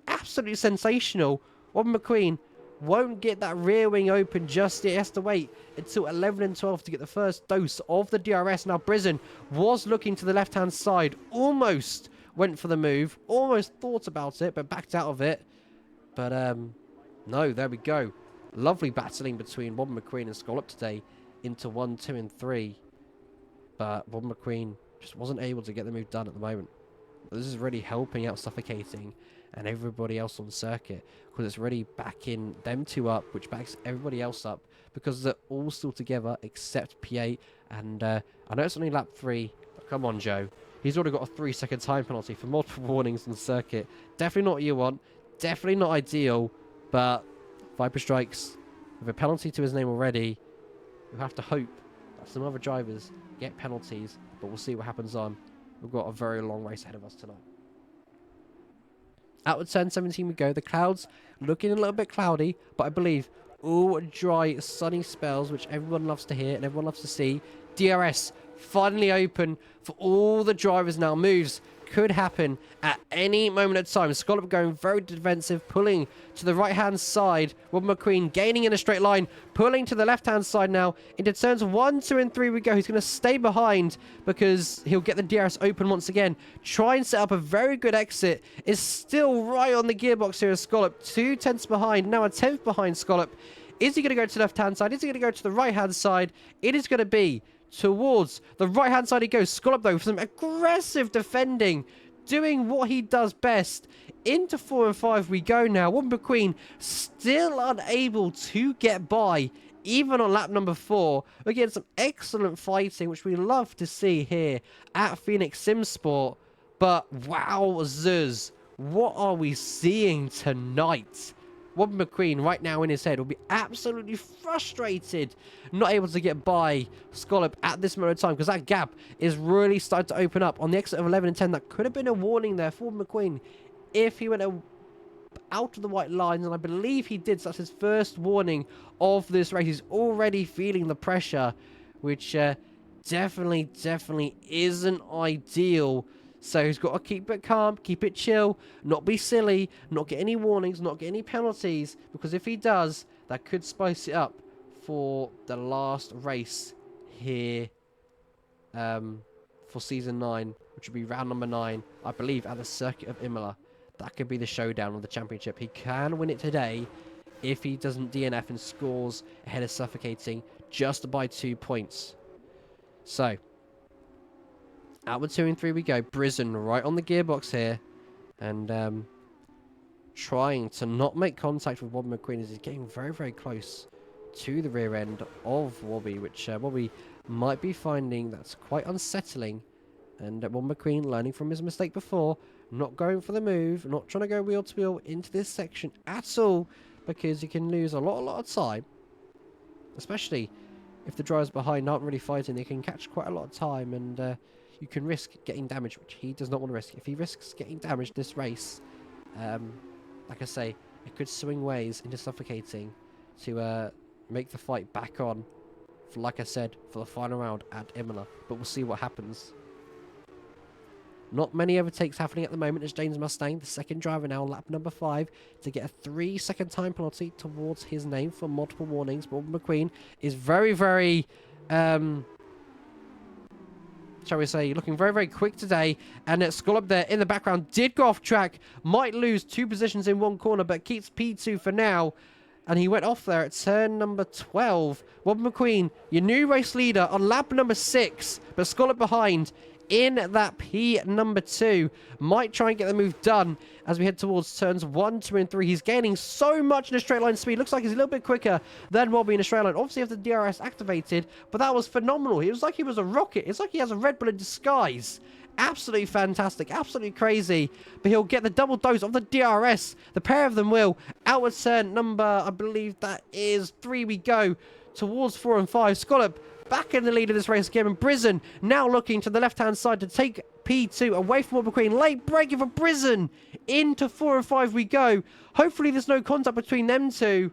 Speaker 1: Absolutely sensational. Wobbin McQueen won't get that rear wing open just yet. He has to wait until 11 and 12 to get the first dose of the DRS. Now Brisen was looking to the left hand side, almost went for the move, almost thought about it, but backed out of it. But no, there we go. Lovely battling between Wobbin McQueen and Scallop today into 1, 2 and 3. But Wobbin McQueen just wasn't able to get the move done at the moment. This is really helping out Suffocating and everybody else on the circuit, because it's really backing them two up, which backs everybody else up, because they're all still together except P8. And I know it's only lap 3, but come on, Joe. He's already got a 3-second time penalty for multiple warnings on the circuit. Definitely not what you want. Definitely not ideal. But Viper Strikes with a penalty to his name already. We have to hope that some other drivers get penalties, but we'll see what happens on. We've got a very long race ahead of us tonight. Out of turn 17 we go. The clouds looking a little bit cloudy, but I believe all dry, sunny spells, which everyone loves to hear and everyone loves to see. DRS finally open for all the drivers now. Moves could happen at any moment of time. Scallop going very defensive, pulling to the right-hand side. Wobbin McQueen gaining in a straight line, pulling to the left-hand side now. Into turns 1, 2, and 3 we go. He's going to stay behind because he'll get the DRS open once again. Try and set up a very good exit. Is still right on the gearbox here as Scallop. 2 tenths behind, now a 10th behind Scallop. Is he going to go to the left-hand side? Is he going to go to the right-hand side? It is going to be towards the right-hand side he goes. Scallop, though, for some aggressive defending, doing what he does best. Into 4 and 5 we go now. Wobbin McQueen still unable to get by, even on lap number 4. We're getting some excellent fighting, which we love to see here at Phoenix Sim Sport. But wowzers, what are we seeing tonight? Wobbin McQueen right now in his head will be absolutely frustrated, not able to get by Scallop at this moment of time, because that gap is really starting to open up on the exit of 11 and 10. That could have been a warning there for McQueen if he went out of the white lines, and I believe he did. So that's his first warning of this race. He's already feeling the pressure, which definitely isn't ideal. So he's got to keep it calm, keep it chill, not be silly, not get any warnings, not get any penalties. Because if he does, that could spice it up for the last race here for Season 9, which would be round number 9, I believe, at the Circuit of Imola. That could be the showdown of the championship. He can win it today if he doesn't DNF and scores ahead of Suffocating just by 2 points. So, out with 2 and 3 we go. Brisen right on the gearbox here. And trying to not make contact with Wobbie McQueen as he's getting very close to the rear end of Wobbie, which Wobbie might be finding that's quite unsettling. And Wobbie McQueen learning from his mistake before, not going for the move, not trying to go wheel to wheel into this section at all, because you can lose a lot of time, especially if the drivers behind aren't really fighting. They can catch quite a lot of time, and you can risk getting damaged, which he does not want to risk. If he risks getting damaged this race, like I say, it could swing ways into Suffocating to make the fight back on, for, like I said, for the final round at Imola. But we'll see what happens. Not many overtakes happening at the moment as James Mustang, the second driver now, lap number 5, to get a 3-second time penalty towards his name for multiple warnings. But McQueen is very, shall we say, looking very quick today. And Scallop there in the background did go off track, might lose 2 positions in one corner, but keeps P2 for now. And he went off there at turn number 12. Wobbie McQueen, your new race leader on lap number 6, but Scallop behind in that P number 2. Might try and get the move done as we head towards turns 1, 2, and 3. He's gaining so much in a straight line speed. Looks like he's a little bit quicker than Wobbie in a straight line. Obviously, have the DRS activated, but that was phenomenal. It was like he was a rocket. It's like he has a Red Bull in disguise. Absolutely fantastic. Absolutely crazy. But he'll get the double dose of the DRS. The pair of them will. Outward turn number, I believe that is 3 we go. Towards 4 and 5. Scallop back in the lead of this race again. And Brisen now looking to the left-hand side to take P2 away from Wobbie McQueen. Late braking for Brisen. Into 4 and 5 we go. Hopefully there's no contact between them two.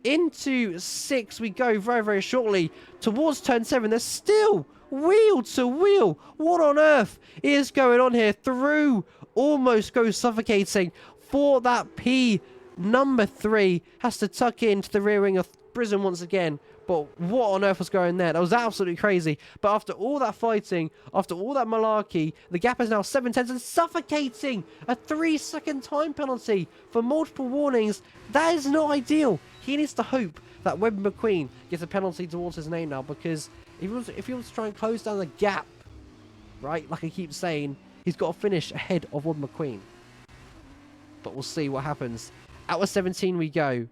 Speaker 1: Into 6 we go very shortly. Towards turn 7. There's still wheel to wheel. What on earth is going on here? Through almost goes Suffocating for that P number 3. Has to tuck into the rear wing of Brisen once again. But what on earth was going there? That was absolutely crazy. But after all that fighting, after all that malarkey, the gap is now 7 tenths and Suffocating. A 3-second time penalty for multiple warnings. That is not ideal. He needs to hope that Wobbie McQueen gets a penalty towards his name now, because if he wants to try and close down the gap, right, like I keep saying, he's got to finish ahead of Wobbie McQueen. But we'll see what happens. Out of 17 we go.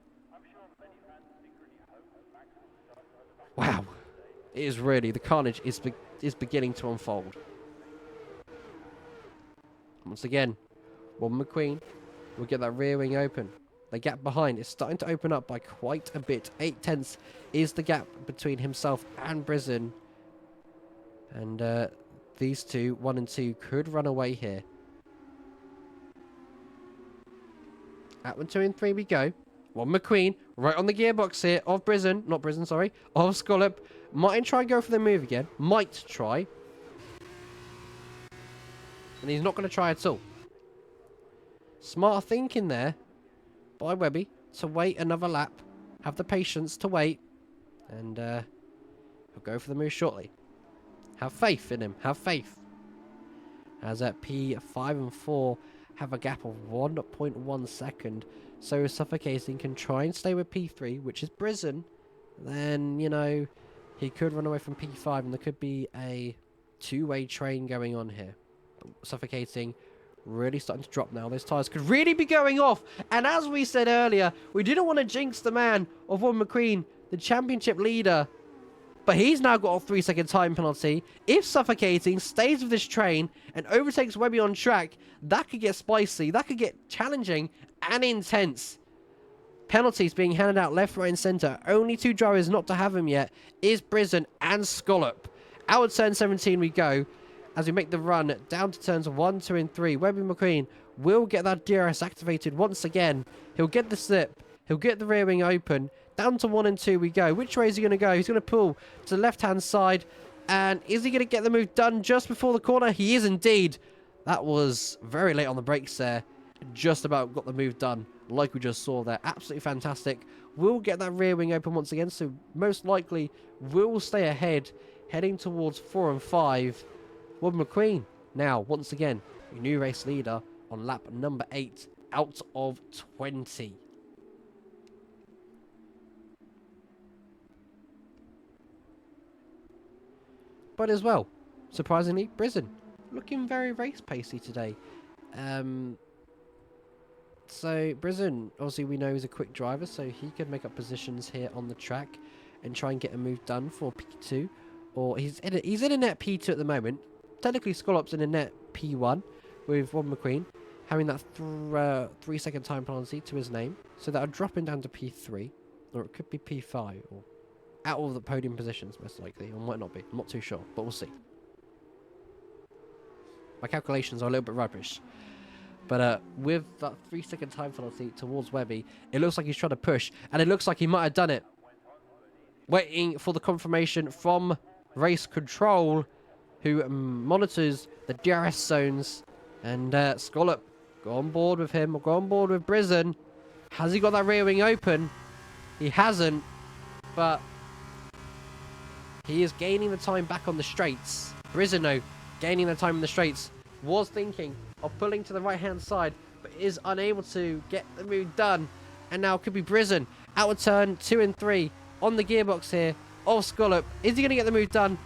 Speaker 1: Wow. It is really, the carnage is beginning to unfold. Once again, Wobbie McQueen will get that rear wing open. The gap behind is starting to open up by quite a bit. 8 tenths is the gap between himself and Brisen. And these two, 1 and 2, could run away here. At 1, 2, and 3 we go. Wobbie McQueen right on the gearbox here of Brisen. Not Brisen, sorry. Of Scallop. Might try and go for the move again. Might try. And he's not going to try at all. Smart thinking there by Wobbie to wait another lap. Have the patience to wait. And he'll go for the move shortly. Have faith in him. Have faith. As at P5 and 4 have a gap of 1.1 second. So Suffocating can try and stay with P3, which is Brisen. Then, you know, he could run away from P5 and there could be a 2-way train going on here. Suffocating really starting to drop now. Those tyres could really be going off. And as we said earlier, we didn't want to jinx the man of Wobbie McQueen, the championship leader. But he's now got a 3-second time penalty. If Suffocating stays with this train and overtakes Wobbie on track, that could get spicy. That could get challenging and intense. Penalties being handed out left, right, and centre. Only 2 drivers not to have them yet is Brisen and Scallop. Out of turn 17 we go. As we make the run down to turns 1, 2, and 3. Wobbie McQueen will get that DRS activated once again. He'll get the slip. He'll get the rear wing open. Down to 1 and 2 we go. Which way is he going to go? He's going to pull to the left-hand side. And is he going to get the move done just before the corner? He is indeed. That was very late on the brakes there. Just about got the move done, like we just saw there. Absolutely fantastic. We'll get that rear wing open once again, so most likely we'll stay ahead, heading towards 4 and 5. Wood McQueen, now, once again, your new race leader on lap number 8 out of 20. But as well, surprisingly, Brisbane looking very race pacey today. So Brisbane, obviously we know he's a quick driver, so he could make up positions here on the track and try and get a move done for P2. Or he's in a net P2 at the moment. Technically, Scollop's in a net P1 with Wood McQueen having that 3-second time penalty to his name. So that'll drop him down to P3, or it could be P5, or out of the podium positions most likely, or might not be. I'm not too sure, but we'll see. My calculations are a little bit rubbish. But with that 3-second time penalty towards Webby, it looks like he's trying to push, and it looks like he might have done it. Waiting for the confirmation from Race Control, who monitors the DRS zones. And Scollop, go on board with him, or go on board with Brisbane. Has he got that rear wing open? He hasn't, but he is gaining the time back on the straights. Brisbane, though, gaining the time on the straights, was thinking of pulling to the right-hand side, but is unable to get the move done. And now it could be Brisbane out of turn 2 and 3 on the gearbox here of Scollop. Is he going to get the move done?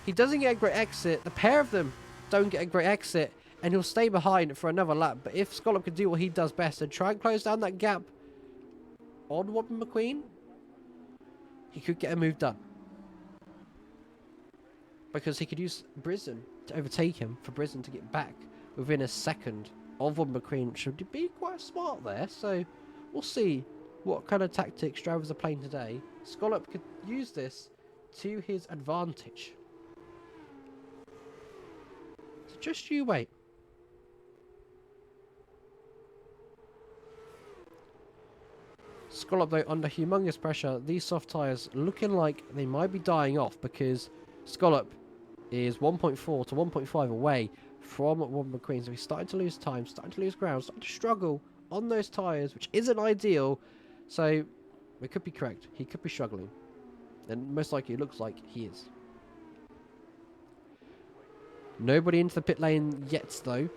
Speaker 1: He doesn't get a great exit. The pair of them don't get a great exit, and he'll stay behind for another lap. But if Scollop could do what he does best and try and close down that gap on Wood McQueen, he could get a move done. Because he could use Brisbane to overtake him, for Brisbane to get back within a second of Wood McQueen, which would be quite smart there. So we'll see what kind of tactics drivers are playing today. Scollop could use this to his advantage. So just you wait. Scollop, though, under humongous pressure. These soft tyres looking like they might be dying off, because Scollop is 1.4 to 1.5 away from Wood McQueen. So he's starting to lose time, starting to lose ground, starting to struggle on those tyres, which isn't ideal. So we could be correct. He could be struggling. And most likely it looks like he is. Nobody into the pit lane yet, though.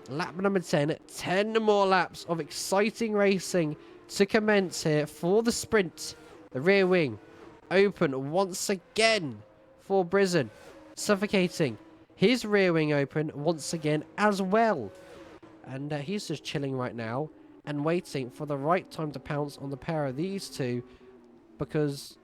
Speaker 1: Lap number 10. 10 more laps of exciting racing to commence here for the sprint. The rear wing open once again for Brisbane. Suffocating his rear wing open once again as well. And he's just chilling right now and waiting for the right time to pounce on the pair of these two, because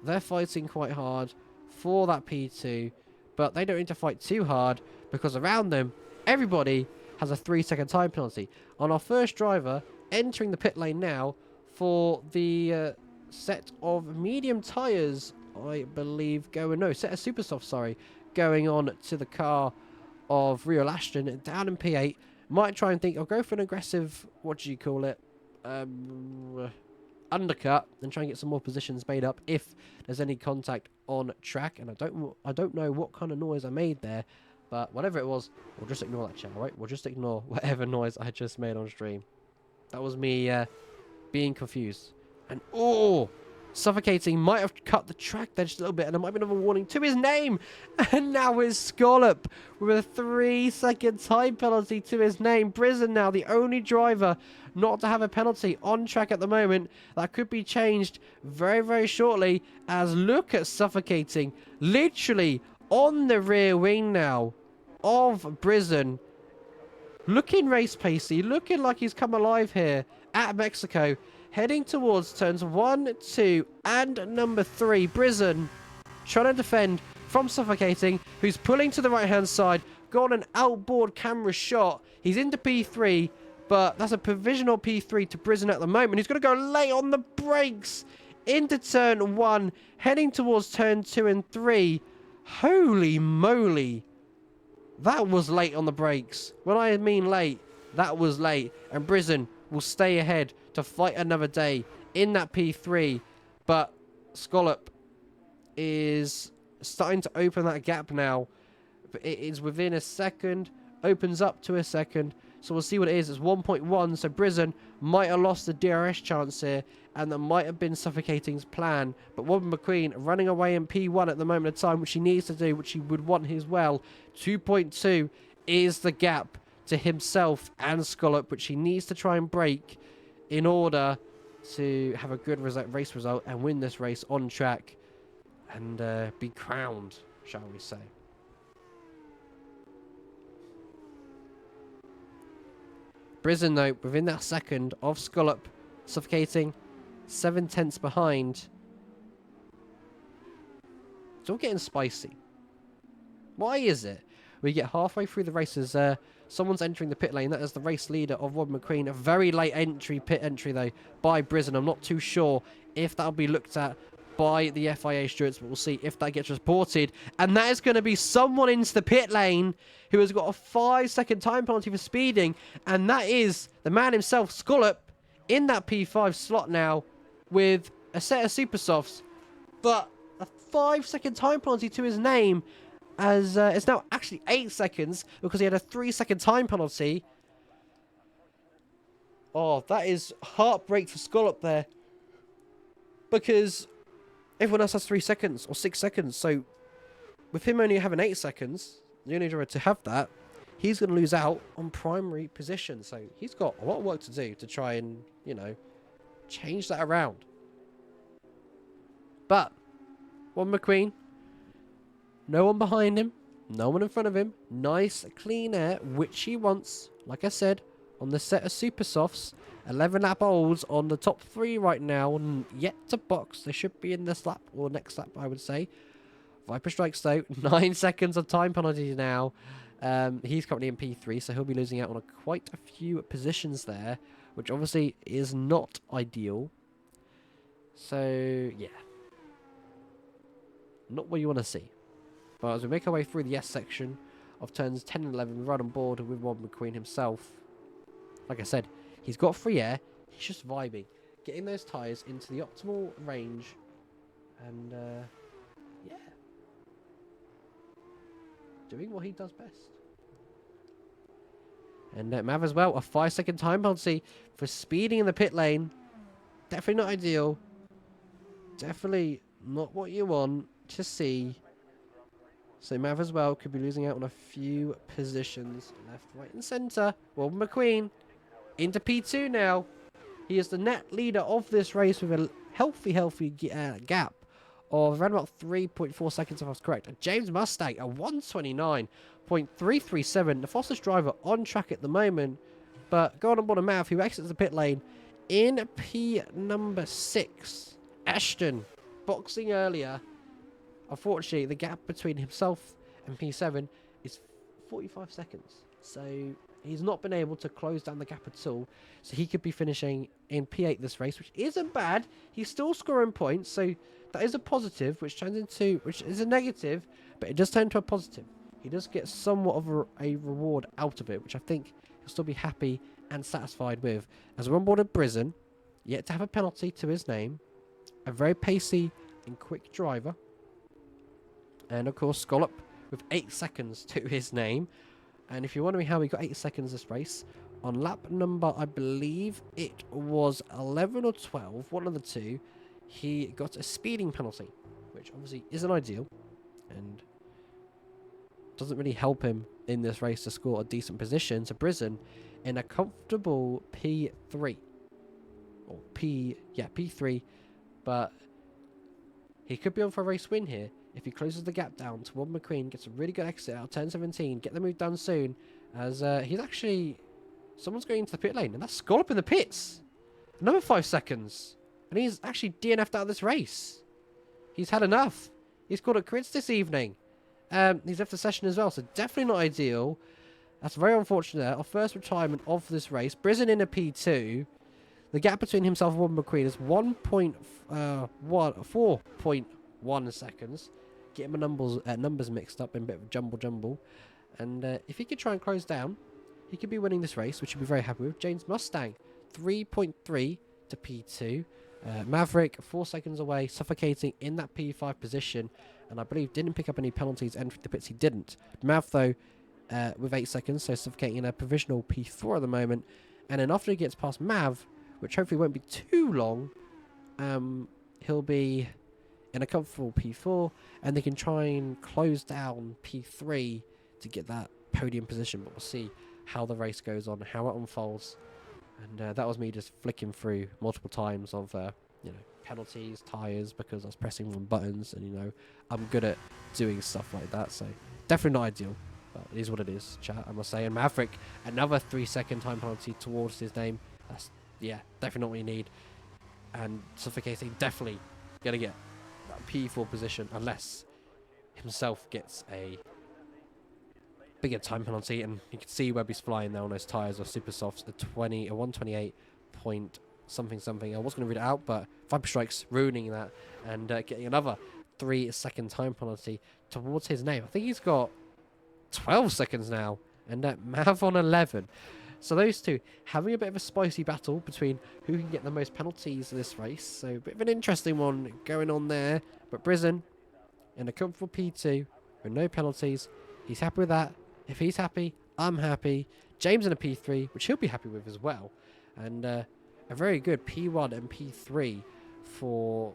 Speaker 1: they're fighting quite hard for that P2, but they don't need to fight too hard, because around them everybody has a 3-second time penalty. On our first driver entering the pit lane now for the set of medium tyres, I believe, set of super soft, sorry, going on to the car of Rio Ashton down in P8. Might try and think, I'll go for an aggressive, what do you call it, undercut, and try and get some more positions made up if there's any contact on track. And I don't know what kind of noise I made there, but whatever it was, we'll just ignore that, chat, right? We'll just ignore whatever noise I just made on stream. That was me being confused. And Suffocating might have cut the track there just a little bit, and there might be another warning to his name. And now it's Scollop with a 3-second time penalty to his name. Brisbane now the only driver not to have a penalty on track at the moment. That could be changed very, very shortly, as look at Suffocating literally on the rear wing now of Brisbane. Looking race pacey, looking like he's come alive here at Mexico. Heading towards turns 1, 2, and number 3. Brisbane trying to defend from Suffocating, who's pulling to the right-hand side. Got an outboard camera shot. He's into P3, but that's a provisional P3 to Brisbane at the moment. He's going to go late on the brakes into turn 1, heading towards turn 2 and 3. Holy moly. That was late on the brakes. When I mean late, that was late. And Brisbane will stay ahead to fight another day in that P3. But Scollop is starting to open that gap now. But it is within a second. Opens up to a second. So we'll see what it is. It's 1.1. So Brizzen might have lost the DRS chance here. And that might have been Suffocating's plan. But Robin McQueen running away in P1 at the moment of time, which he needs to do, which he would want as well. 2.2 is the gap to himself and Scollop, which he needs to try and break in order to have a good race result and win this race on track and be crowned, shall we say. Brizzen, though, within that second of Scollop, Suffocating, 7/10 behind. It's all getting spicy. Why is it? We get halfway through the race as someone's entering the pit lane. That is the race leader of Rob McQueen. A very late pit entry, though, by Brizzen. I'm not too sure if that'll be looked at by the FIA stewards, but we'll see if that gets reported. And that is going to be someone into the pit lane who has got a 5-second time penalty for speeding. And that is the man himself, Scollop, in that P5 slot now with a set of super softs. But a 5-second time penalty to his name, as it's now actually 8 seconds because he had a 3-second time penalty. Oh, that is heartbreak for Scollop there, because everyone else has 3 seconds or 6 seconds. So with him only having 8 seconds, the only driver to have that, he's going to lose out on primary position. So he's got a lot of work to do to try and, you know, change that around. But Ron McQueen, no one behind him, no one in front of him. Nice, clean air, which he wants. Like I said, on the set of super softs, 11 lap olds on the top 3 right now, and yet to box. They should be in this lap or next lap, I would say. Viper strikes though, 9 seconds of time penalty now. He's currently in P3, so he'll be losing out on quite a few positions there, which obviously is not ideal. So yeah, not what you want to see. But as we make our way through the S section of turns 10 and 11, we're right on board with Rob McQueen himself. Like I said, he's got free air. He's just vibing, getting those tyres into the optimal range, and yeah, doing what he does best. And Mav as well, a 5-second time penalty for speeding in the pit lane. Definitely not ideal. Definitely not what you want to see. So Mav as well could be losing out on a few positions left, right and centre. Well, McQueen into P2 now. He is the net leader of this race with a healthy gap of around about 3.4 seconds if I was correct. And James Mustang, a 129.337. The fastest driver on track at the moment. But going on board a Mav who exits the pit lane in P number 6. Ashton boxing earlier. Unfortunately, the gap between himself and P7 is 45 seconds. So he's not been able to close down the gap at all. So he could be finishing in P8 this race, which isn't bad. He's still scoring points. So that is a positive, which is a negative, but it does turn into a positive. He does get somewhat of a reward out of it, which I think he'll still be happy and satisfied with. As we're on board at Brizzen, yet to have a penalty to his name. A very pacey and quick driver. And of course, Scollop with 8 seconds to his name. And if you're wondering how he got 8 seconds this race, on lap number, I believe it was 11 or 12, one of the two, he got a speeding penalty, which obviously isn't ideal and doesn't really help him in this race to score a decent position. So Brizzen in a comfortable P3. Or P3. But he could be on for a race win here if he closes the gap down to Rob McQueen, gets a really good exit out of turn 17, get the move done soon, as he's actually... Someone's going into the pit lane, and that's Scollop in the pits. Another 5 seconds. And he's actually DNF'd out of this race. He's had enough. He's called it quits this evening. He's left the session as well, so definitely not ideal. That's very unfortunate. Our first retirement of this race. Brizzen in a P2. The gap between himself and Rob McQueen is 4.1 seconds. Getting my numbers mixed up in a bit of jumble. And if he could try and close down, he could be winning this race, which he'd be very happy with. James Mustang, 3.3 to P2. Maverick, 4 seconds away, suffocating in that P5 position, and I believe didn't pick up any penalties entering the pits. He didn't. Mav, though, with 8 seconds, so suffocating in a provisional P4 at the moment. And then after he gets past Mav, which hopefully won't be too long, he'll be in a comfortable P4, and they can try and close down P3 to get that podium position. But we'll see how the race goes on, how it unfolds. And that was me just flicking through multiple times of, penalties, tyres, because I was pressing one buttons, and, I'm good at doing stuff like that, so definitely not ideal, but it is what it is, chat, I must say. And Maverick, another 3-second time penalty towards his name. That's, definitely not what you need. And suffocating, definitely going to get that P4 position, unless himself gets a bigger time penalty. And you can see where he's flying there on those tyres or super softs, a 128 point something. I was going to read it out, but Viper Strike's ruining that and getting another 3-second time penalty towards his name. I think he's got 12 seconds now, and Mav on 11. So those two having a bit of a spicy battle between who can get the most penalties in this race. So a bit of an interesting one going on there. But Brisen in a comfortable P2 with no penalties. He's happy with that. If he's happy, I'm happy. James in a P3, which he'll be happy with as well. And a very good P1 and P3 for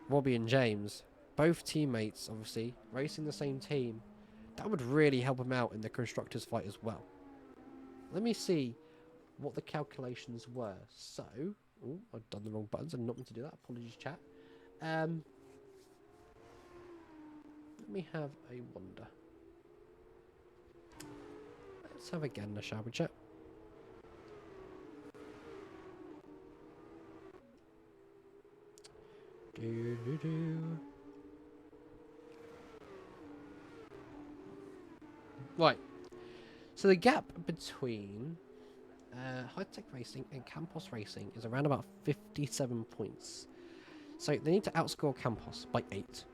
Speaker 1: Robbie and James. Both teammates, obviously, racing the same team. That would really help him out in the constructors fight as well. Let me see what the calculations were. So, I've done the wrong buttons. I did not mean to do that. Apologies, chat. Let me have a wonder. Let's have a gander, shall we, chat? Right. So the gap between Asetek Racing and Campos Racing is around about 57 points. So they need to outscore Campos by 8.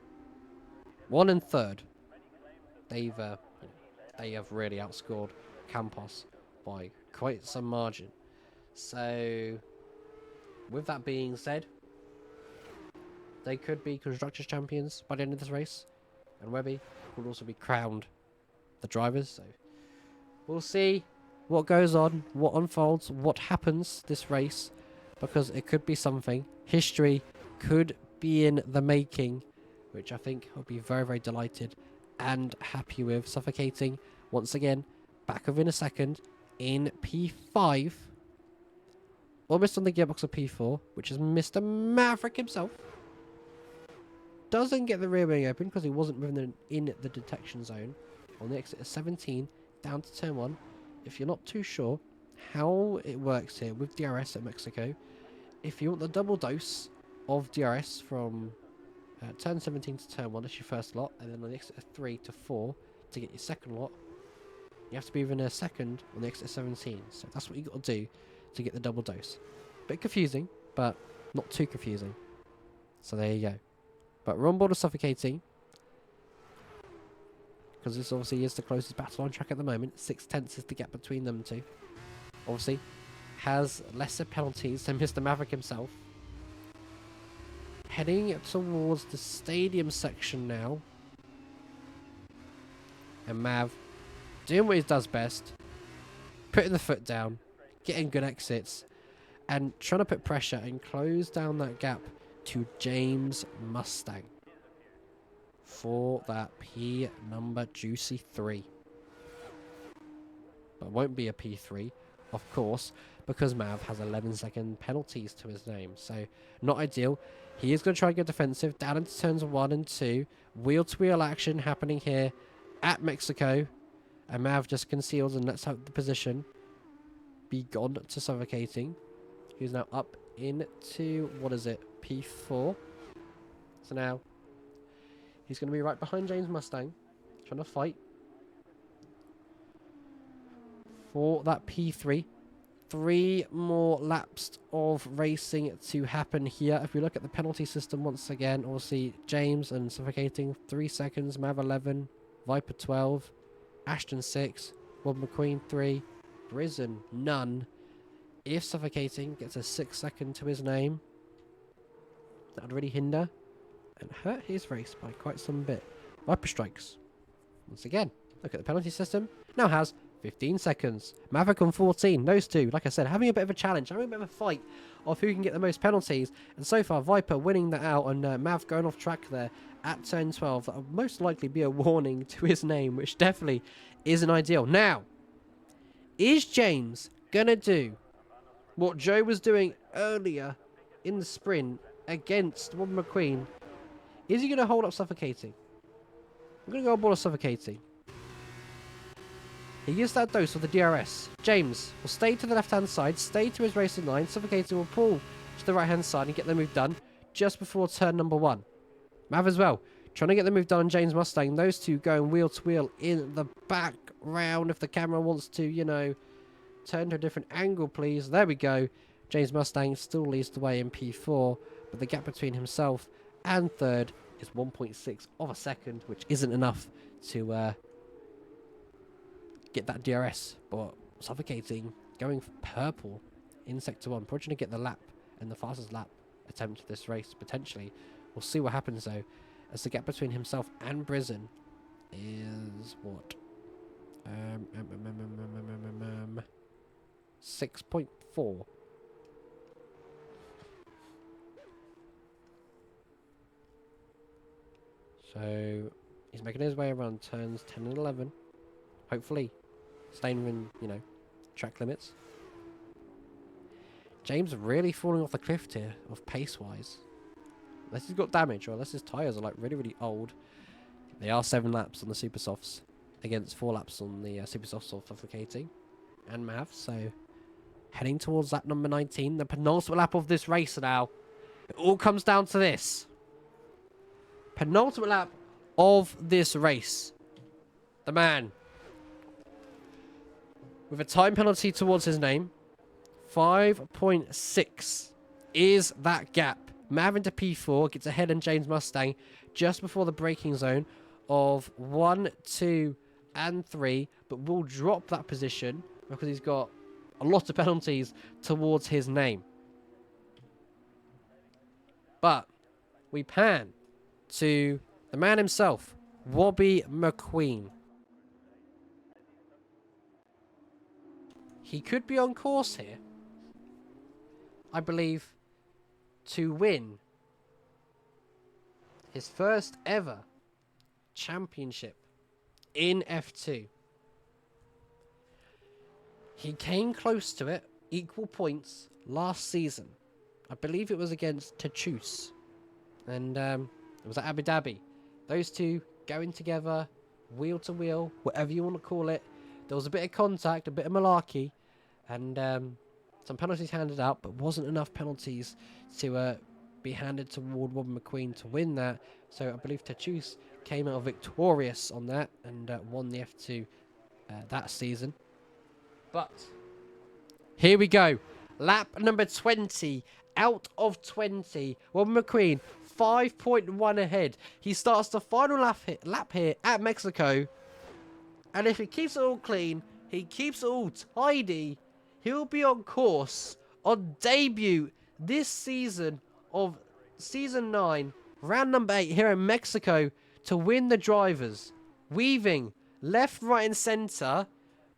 Speaker 1: 1 and 3rd. They have really outscored Campos by quite some margin. So with that being said, they could be Constructors Champions by the end of this race. And Webby will also be crowned the drivers. So we'll see what goes on, what unfolds, what happens this race. Because it could be something. History could be in the making. Which I think I'll be very, very delighted and happy with. Suffocating, once again, back within a second in P5. Almost on the gearbox of P4, which is Mr. Maverick himself. Doesn't get the rear wing open because he wasn't in the detection zone. On the exit of 17, down to turn 1. If you're not too sure how it works here with DRS at Mexico, if you want the double dose of DRS from turn 17 to turn 1, that's your first lot, and then on the exit of 3 to 4 to get your second lot, you have to be within a second on the exit of 17. So that's what you got to do to get the double dose. Bit confusing, but not too confusing. So there you go. But we're on board with Suffocating, because this obviously is the closest battle on track at the moment. 6/10 is the gap between them two. Obviously, has lesser penalties than Mr. Maverick himself. Heading towards the stadium section now. And Mav doing what he does best. Putting the foot down. Getting good exits. And trying to put pressure and close down that gap to James Mustang. For that P number juicy 3. But it won't be a P3, of course, because Mav has 11-second penalties to his name. So, not ideal. He is going to try and go defensive. Down into turns 1 and 2. Wheel-to-wheel action happening here at Mexico. And Mav just conceals and lets out the position. Be gone to Suffocating. He's now up into, what is it, P4. So now, he's going to be right behind James Mustang. Trying to fight for that P3. 3 more laps of racing to happen here. If we look at the penalty system once again, obviously James and Suffocating 3 seconds, Mav 11, Viper 12, Ashton 6, Rob McQueen 3, Brisen none. If Suffocating gets a 6 second to his name, That would really hinder and hurt his race by quite some bit. Viper strikes. Once again, look at the penalty system. Now has 15 seconds. Maverick on 14. Those two, like I said, having a bit of a challenge, having a bit of a fight of who can get the most penalties. And so far, Viper winning that out and Mav going off track there at turn 12. That will most likely be a warning to his name, which definitely isn't ideal. Now, is James going to do what Joe was doing earlier in the sprint against Robin McQueen? Is he going to hold up suffocating? I'm going to go on board of suffocating. He gives that dose of the DRS. James will stay to the left-hand side, stay to his racing line. Suffocating will pull to the right-hand side and get the move done just before turn number 1. Mav as well, trying to get the move done on James Mustang. Those two going wheel to wheel in the background. If the camera wants to, you know, turn to a different angle, please. There we go. James Mustang still leads the way in P4, but the gap between himself and third is 1.6 of a second, which isn't enough to get that DRS. But suffocating, going purple in sector 1, probably trying to get the lap and the fastest lap attempt of this race potentially. We'll see what happens though, as the gap between himself and Brizen is what 6.4. So he's making his way around turns 10 and 11. Hopefully staying within, you know, track limits. James really falling off the cliff here of pace-wise. Unless he's got damage or unless his tyres are like really, really old. They are 7 laps on the Super Softs against 4 laps on the Super Softs of Suffocating and Mav. So heading towards lap number 19, the penultimate lap of this race now. It all comes down to this. Penultimate lap of this race. The man with a time penalty towards his name. 5.6 is that gap. Mav into P4 gets ahead on James Mustang just before the braking zone of 1, 2, and 3, but will drop that position because he's got a lot of penalties towards his name. But we pan to the man himself, Robbie McQueen. He could be on course here, I believe, to win his first ever championship in F2. He came close to it, equal points, last season. I believe it was against Tachus. And it was at Abu Dhabi. Those two going together, wheel to wheel, whatever you want to call it. There was a bit of contact, a bit of malarkey, and some penalties handed out, but wasn't enough penalties to be handed toward Robin McQueen to win that. So I believe Tachus came out victorious on that and won the F2 that season. But here we go. Lap number 20 out of 20. Robin McQueen 5.1 ahead. He starts the final lap here at Mexico. And if he keeps it all clean, he keeps it all tidy, he'll be on course on debut this season of Season 9, round number 8 here in Mexico to win the drivers. Weaving left, right and centre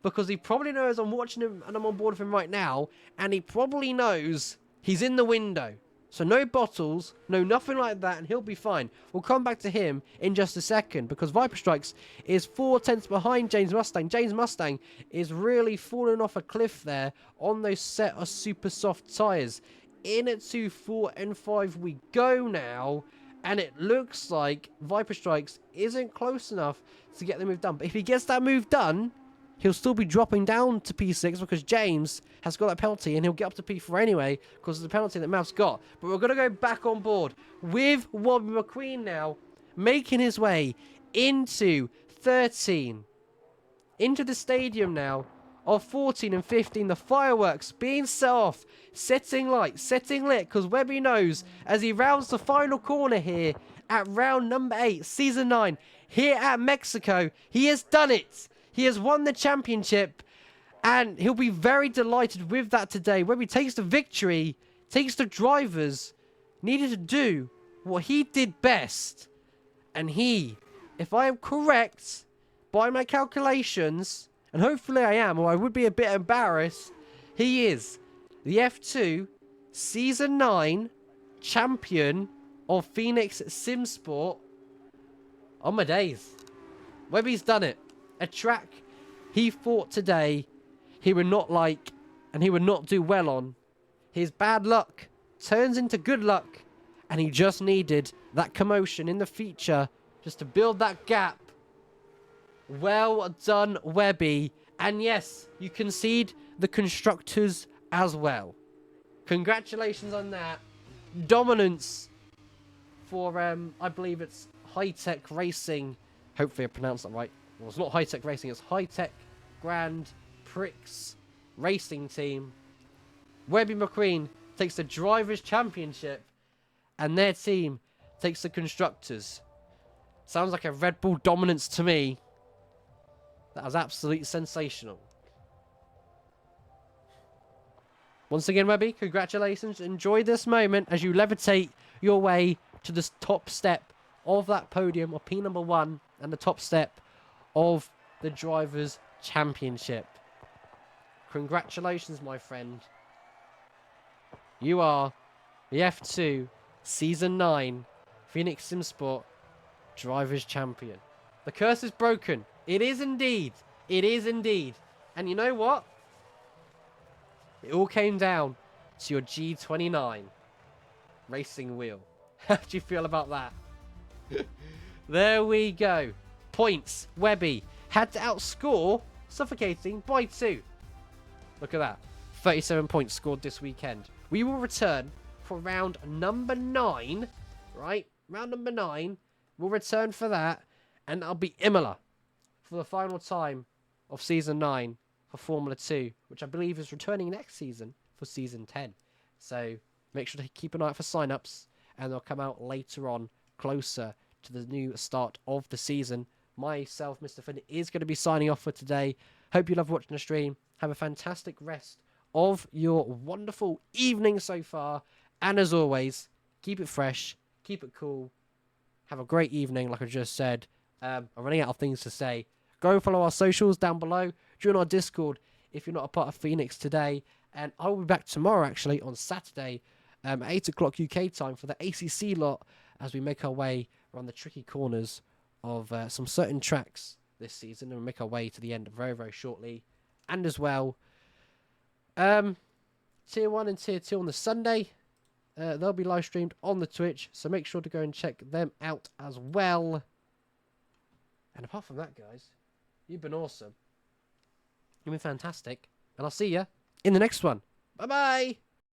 Speaker 1: because he probably knows I'm watching him and I'm on board with him right now, and he probably knows he's in the window. So no bottles, no nothing like that, and he'll be fine. We'll come back to him in just a second because Viper Strikes is 4 tenths behind James Mustang. James Mustang is really falling off a cliff there on those set of super soft tyres. In at 2, 4 and 5 we go now, and it looks like Viper Strikes isn't close enough to get the move done. But if he gets that move done, he'll still be dropping down to P6 because James has got that penalty and he'll get up to P4 anyway because of the penalty that Mav's got. But we're going to go back on board with Robbie McQueen now, making his way into 13. Into the stadium now of 14 and 15. The fireworks being set off, setting light, setting lit, because Webby knows as he rounds the final corner here at round number 8, Season 9, here at Mexico. He has done it. He has won the championship, and he'll be very delighted with that today. Webby takes the victory, takes the drivers needed to do what he did best. And he, if I am correct by my calculations, and hopefully I am, or I would be a bit embarrassed, he is the F2 Season 9 champion of Phoenix Simsport. On my days. Webby's done it. A track he thought today he would not like and he would not do well on. His bad luck turns into good luck, and he just needed that commotion in the feature just to build that gap. Well done, Webby. And yes, you concede the constructors as well. Congratulations on that. Dominance for, I believe it's Asetek Racing. Hopefully I pronounced that right. Well, it's not Asetek Racing, it's Asetek Grand Prix Racing Team. Webby McQueen takes the Drivers' Championship, and their team takes the Constructors. Sounds like a Red Bull dominance to me. That was absolutely sensational. Once again, Webby, congratulations. Enjoy this moment as you levitate your way to the top step of that podium of P number 1 and the top step of the Drivers' Championship. Congratulations, my friend. You are the F2 Season 9 Phoenix Simsport Drivers' Champion. The curse is broken. It is indeed. It is indeed. And you know what? It all came down to your G29 racing wheel. How do you feel about that? There we go. Points. Webby had to outscore Suffocating by 2. Look at that. 37 points scored this weekend. We will return for round number 9. Right? Round number 9. We'll return for that. And I'll be Imola for the final time of Season 9 for Formula 2. Which I believe is returning next season for Season 10. So make sure to keep an eye out for sign-ups. And they'll come out later on, closer to the new start of the season. Myself, Mr. Finn, is going to be signing off for today. Hope you love watching the stream. Have a fantastic rest of your wonderful evening so far. And as always, keep it fresh, keep it cool. Have a great evening, like I just said. I'm running out of things to say. Go follow our socials down below. Join our Discord if you're not a part of Phoenix today. And I will be back tomorrow, actually, on Saturday, 8 o'clock UK time for the ACC lot as we make our way around the tricky corners of some certain tracks this season, and we'll make our way to the end very, very shortly. And as well, Tier 1 and Tier 2 on the Sunday. They'll be live streamed on the Twitch, so make sure to go and check them out as well. And apart from that, guys, you've been awesome. You've been fantastic. And I'll see you in the next one. Bye-bye!